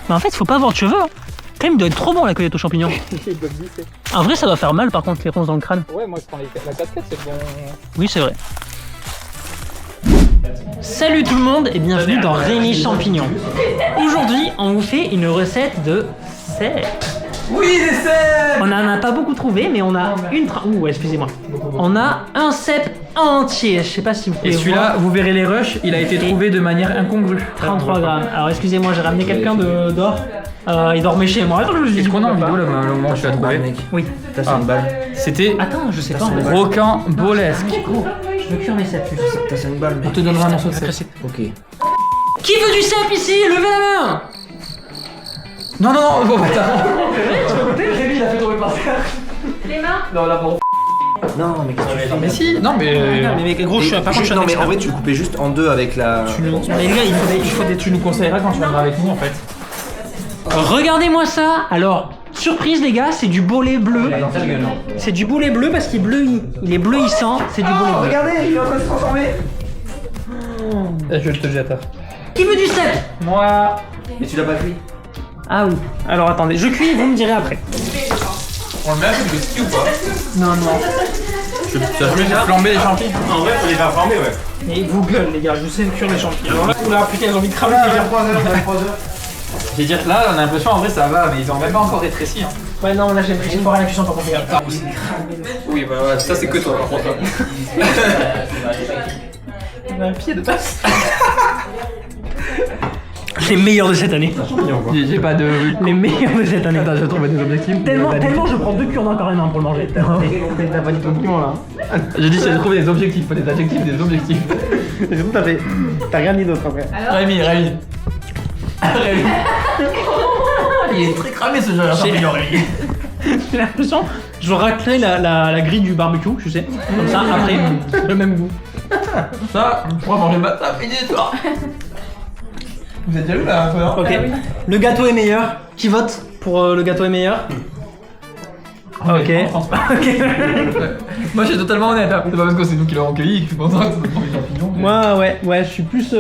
Mais en fait, faut pas avoir de cheveux. Hein. Quand même, il doit être trop bon la cueillette aux champignons. Ils doivent glisser. En vrai, ça doit faire mal par contre, les ronces dans le crâne. Ouais, moi je prends la casquette, c'est bon. Oui, c'est vrai. Salut tout le monde et bienvenue dans Rémi Champignons. Aujourd'hui, on vous fait une recette de cèpes. Oui, les cèpes. On en a pas beaucoup trouvé, mais on a une Ouh, excusez-moi. On a un cèpe entier. Je sais pas si vous pouvez Et celui-là, voir. vous verrez les rushs, il a été trouvé de manière incongrue. 33 grammes. Alors excusez-moi, j'ai ramené quelqu'un dehors. Il dormait chez moi. Attends, je Est-ce qu'on a une vidéo là, au moment où tu l'as trouvé? mec. Oui. T'as c'est une balle. C'était Attends, je sais pas. en fait. rocambolesque. Je veux cuire mes cèpes. T'as 5 balles, On mec. te donnera un morceau de cèpe. Ok. Qui veut du cèpe ici? Levez la main. Non, non, non, oh, putain. Rémi, il a fait tomber par terre. Les mains. Non, là, bon. Non, mais qu'est-ce que tu fais? Mais si, non, mais. Mais mec, gros, je suis un par contre, je suis un Non, mais expert. en vrai, tu le coupais juste en deux avec la. Mais les gars, il faut des. Tu nous conseilleras quand tu viendras avec nous en fait. Regardez-moi ça. Alors, surprise les gars, c'est du bolet bleu. C'est du bolet bleu parce qu'il bleuit. Il est bleuissant, c'est du bolet bleu. Regardez, il est en train de se transformer. Je te jette. Qui veut du cèpe? Moi. Mais tu l'as pas cuit? Ah oui. Alors attendez, je cuis, vous me direz après. On le met avec des skis ou pas? Non, non. Ça se met à flamber les champignons. En vrai, faut les faire flamber, ouais. Mais vous gueule les gars, je sais cuire les champignons. Alors là, oula, putain, ils ont envie de cramer les gars. 3 heures. Je vais dire que là, on a l'impression en vrai ça va, mais ils ont même pas encore rétréci. Hein. Ouais, non, là j'ai pas rien à la cuisson pour comprendre. Oui, bah ouais, ça c'est que toi par contre. On a un pied de passe. Les meilleurs de cette année. J'ai pas de. Les meilleurs de cette année. Attends, je trouve des objectifs. Tellement je prends 2 cure-dents carrément pour le manger. T'as pas dit compliment là. J'ai dit j'ai trouvé des objectifs, pas des adjectifs, des objectifs. Et surtout, t'as rien dit d'autre après. Rémi. Il est très cramé ce jeu là, champignon Rémi. J'ai l'impression, je raclerai la grille du barbecue, tu sais. Comme ça, après, le même goût. Ça, on pourra manger matin, midi et soir. Vous avez déjà vu là un peu, hein? Ok. Le gâteau est meilleur. Qui vote pour le gâteau est meilleur? Ok. Moi je suis totalement honnête, hein. C'est pas parce que c'est nous qui l'avons cueilli que je pense que c'est des champignons. Moi, ouais, je suis plus.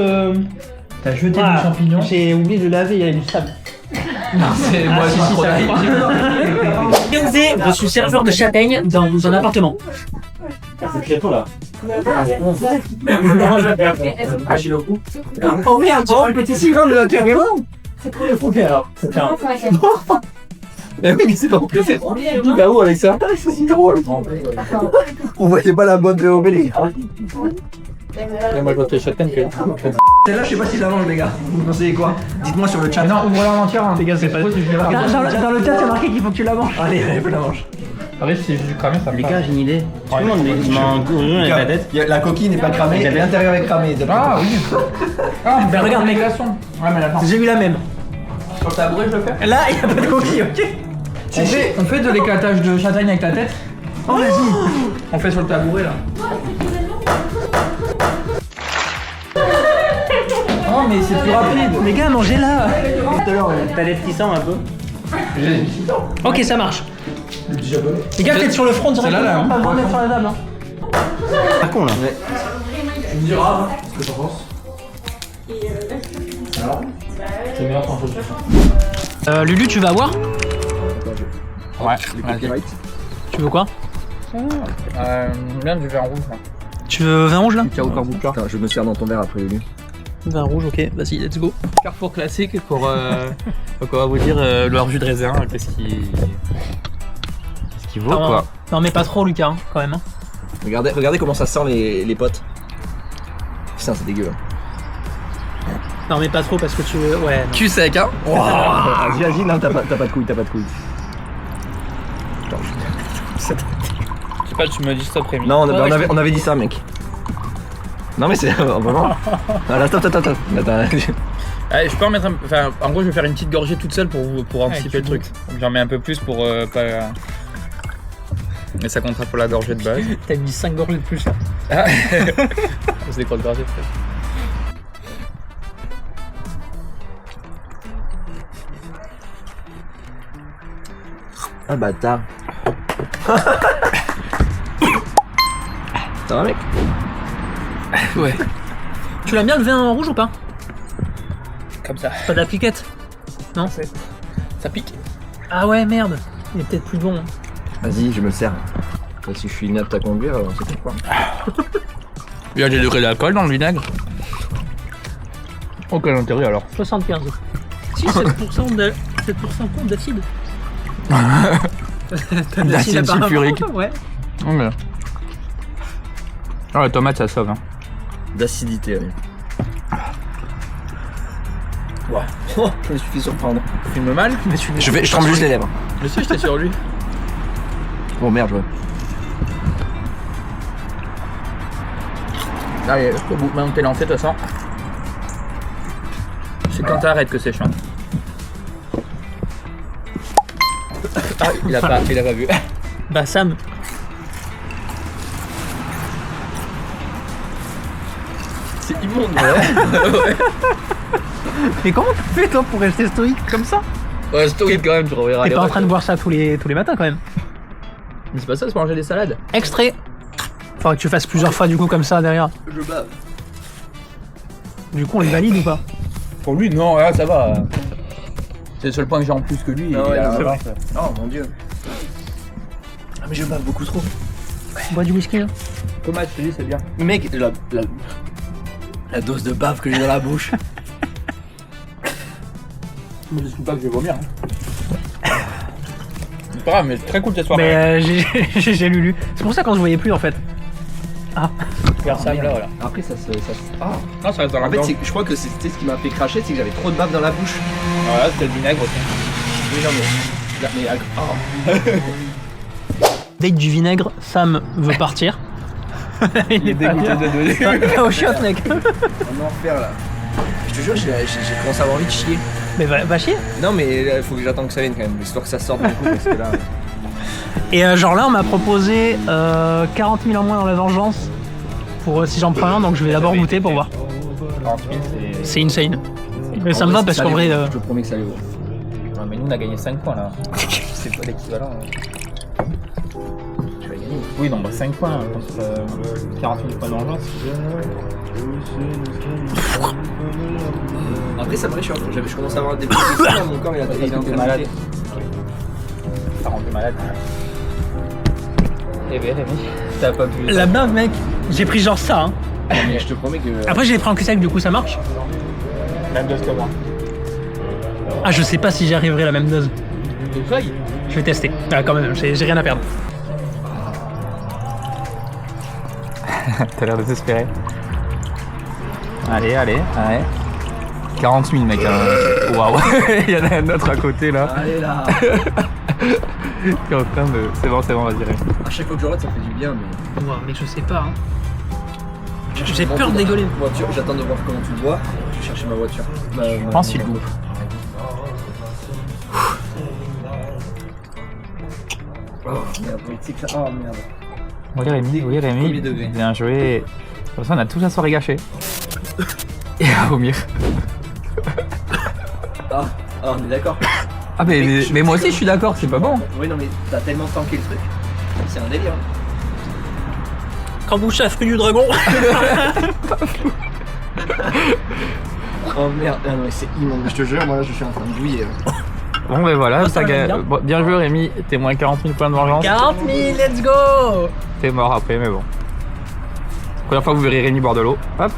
T'as jeté Ah, des champignons? J'ai oublié de laver, il y avait du sable. Non, c'est moi si, qui si, trop ça d'avis. Je suis serveur de châtaigne dans un appartement. C'est très tôt là. Oh merde, oh, le petit cigare de la terre. C'est pour les poupées alors. Mais oui, mais c'est pas pour c'est trop bien. Bah où avec ça? C'est drôle. On voyait pas la bonne de Obélix. Moi je vote les châtaignes que. Celle-là, je sais pas si je la mange, les gars. Vous pensez quoi? Dites-moi sur le chat. Non, ouvre-la en entière, hein. Les gars, c'est pas. Dans le chat, c'est marqué qu'il faut que tu la manges. Allez, je la mange. Arrête, si j'ai cramé, ça me Les parle. gars, j'ai une idée. Tout le monde met la tête. La coquille n'est pas cramée, l'intérieur est cramé. Ah oui. Ah, Ben regarde, mec. Ouais, mais attends. J'ai eu la même. Sur le tabouret, je le fais. Là, il y a pas de coquille, ok? On fait de l'éclatage de châtaigne avec la tête. Oh, vas-y. On fait sur le tabouret là. Oh, mais c'est plus rapide. Les gars, mangez-la. T'as les petits sangs un peu. Ok, ça marche. Les gars, faites sur le front directement. Celle-là, là, hein. Pas besoin d'être sur la table. Hein. Pas con là. Tu me diras ce que t'en penses. C'est meilleur sans chose. Lulu, tu vas boire? Ouais. Tu veux quoi? Bien du vin rouge. Là. Tu veux vin rouge là? Attends, je me sers dans ton verre après, Lulu. Vin rouge, ok, vas-y, let's go. Carrefour classique pour, donc on va vous dire leur jus de raisin, qu'est-ce qui vaut Non, quoi. non, mais pas trop, Lucas, hein, quand même. Hein. Regardez comment ça sent les potes. Putain, c'est dégueu. Non, mais pas trop parce que tu veux. Ouais. non. Cul sec, hein. Vas-y, non, t'as pas de couilles, Je sais pas, tu me dis stop Rémi. Non, Ouais, on avait dit ça, mec. Non, mais c'est vraiment. Voilà, stop. Attends. Allez, je peux en mettre un. Enfin, en gros, je vais faire une petite gorgée toute seule pour anticiper le truc. Donc j'en mets un peu plus pour pas. Mais ça comptera pour la gorgée de base. T'as mis 5 gorgées de plus là. Ah. C'est des grosses gorgées peut-être. Ah, bâtard. Ça va, mec? Ouais. Tu l'aimes bien le vin rouge ou pas? Comme ça. Pas d'appliquette? Non? Ça pique. Ah ouais, merde. Il est peut-être plus bon. Hein. Vas-y, je me sers. Et si je suis inapte à conduire, c'est pourquoi. Il y a des degrés d'alcool dans le vinaigre. Aucun intérêt alors. 75. Si, 7% d'acide. D'acide apparemment. sulfurique. Ouais. Oh, mais... oh, la tomate ça sauve. Hein. D'acidité, allez. Wow. Oh, je me suis fait surprendre. Tu filmes mal, mais tu Je trempe juste les lèvres. Je sais, j'étais sur lui. Oh merde, ouais. Allez, au bout, maintenant que t'es lancé, de toute façon. C'est quand t'arrêtes que c'est chiant. Ah, il a pas vu. Bah, Sam. C'est immonde, ouais. Mais comment tu fais toi pour rester stoïque comme ça? Ouais, stoïque quand même, tu reverras. T'es pas en train de boire ça tous les matins quand même. Mais c'est pas ça, c'est manger des salades. Extrait. Faudrait que tu fasses plusieurs fois du coup comme ça derrière. Je bave. Du coup on les valide ou pas? Pour lui, non, là, ça va. C'est le seul point que j'ai en plus que lui. Ah ouais, il a- c'est vrai. Oh mon dieu. Ah mais je bave beaucoup trop. Bois du whisky là. Tomate, je te dis, c'est bien. Mec, la dose de bave que j'ai dans la bouche. Je ne pas que je vais vomir. C'est pas grave, mais c'est très cool cette soirée. Mais j'ai Lulu. C'est pour ça qu'on se voyait plus en fait. Ah. Vers Sam, là, voilà. Après ça se... Ah. Non, ça reste dans la En fait, gorge. je crois que c'était ce qui m'a fait cracher, c'est que j'avais trop de bave dans la bouche. Voilà, c'était le vinaigre aussi. Oui, non mais... Date du vinaigre, Sam veut partir. Il est dégoûté de donner. Va au chiottes mec. On en enfer là. Je te jure, j'ai commencé à avoir envie de chier. Mais va chier. Non mais il faut que j'attende que ça vienne quand même, histoire que ça sorte beaucoup parce que là... Et genre là on m'a proposé 40 000 en moins dans la vengeance pour si j'en prends un, donc je vais d'abord goûter pour voir. 40 000, C'est insane. Mais ça me va parce qu'en vrai. Je te promets que ça les vaut. Ouais, mais nous on a gagné 5 points là. C'est pas l'équivalent. Tu vas gagner. Oui, non, bah 5 points contre 40 000 points d'argent. Après, ça me réchauffe. Je commence à avoir des petits soucis dans mon corps. Il est en train de malade. monter. Ça rend malade. Eh ben Rémi, t'as pas pu. La bave, mec, j'ai pris genre ça. Hein. Mais je te promets que. Après, je l'ai pris en cul sec, du coup, ça marche. Même dose que moi. Ah, je sais pas si j'y arriverai la même dose. Je vais tester. Ah, quand même, j'ai rien à perdre. T'as l'air désespéré. Allez, allez, allez. 40 000 mec. Waouh. Il y en a un autre à côté là. Allez là. Qui est en train de. C'est bon, vas-y. À chaque fois que je rate, ça fait du bien, mais. Ouah, mais je sais pas. Hein. J'ai peur de dégoler. Voiture, j'attends de voir comment tu le vois. Je vais chercher ma voiture. Je pense qu'il loupe. Oh merde, oh merde. Oui Rémi, Premier degré. bien joué. De toute façon, on a tout la soirée gâchée. Et à vomir. Ah, on est d'accord. Ah mais moi aussi je suis d'accord, c'est pas bon. Oui, non, mais t'as tellement tanké le truc. C'est un délire. Kombucha fruit du dragon. Oh merde, ah non, mais c'est immonde. Je te jure, moi là, je suis en train de bouillir. Bon ben voilà, Moi, ça ça va gagne. bien. Bon, bien joué Rémi, t'es moins 40 000 points de vengeance. 40 000, let's go. T'es mort après, mais bon. Première fois que vous verrez Rémi boire de l'eau. Hop.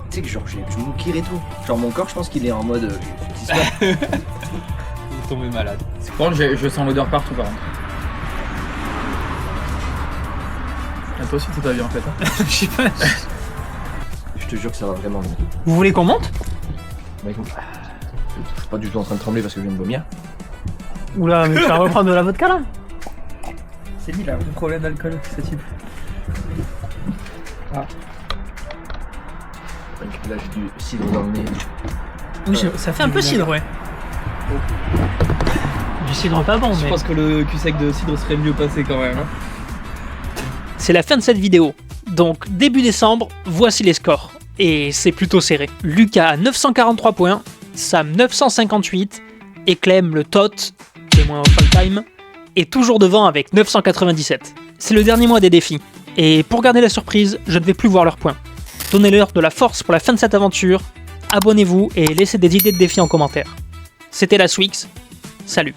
Tu sais que genre, je m'ouquille et tout. Genre, mon corps, je pense qu'il est en mode. Qu'est-ce qui se passe? Il est tombé malade. Par contre, je sens l'odeur partout par contre. Ah, toi aussi t'es pas bien en fait. Hein. Je sais pas. Je te jure que ça va vraiment bien. Vous voulez qu'on monte? Bah écoute, je suis pas du tout en train de trembler parce que je viens de vomir. Oula, mais tu vas reprendre de la vodka là? C'est lui là, le problème d'alcool, ce type. Là, j'ai du cidre dans le nez. Oui, ça fait un peu cidre, ouais. Du cidre pas bon, mais. Je pense que le cul sec de cidre serait mieux passé quand même. Hein. C'est la fin de cette vidéo. Donc, début décembre, voici les scores. Et c'est plutôt serré. Lucas a 943 points, Sam 958, et Clem, le tot, témoin au full time, est toujours devant avec 997. C'est le dernier mois des défis. Et pour garder la surprise, je ne vais plus voir leurs points. Donnez-leur de la force pour la fin de cette aventure, abonnez-vous et laissez des idées de défis en commentaire. C'était la Swix, salut.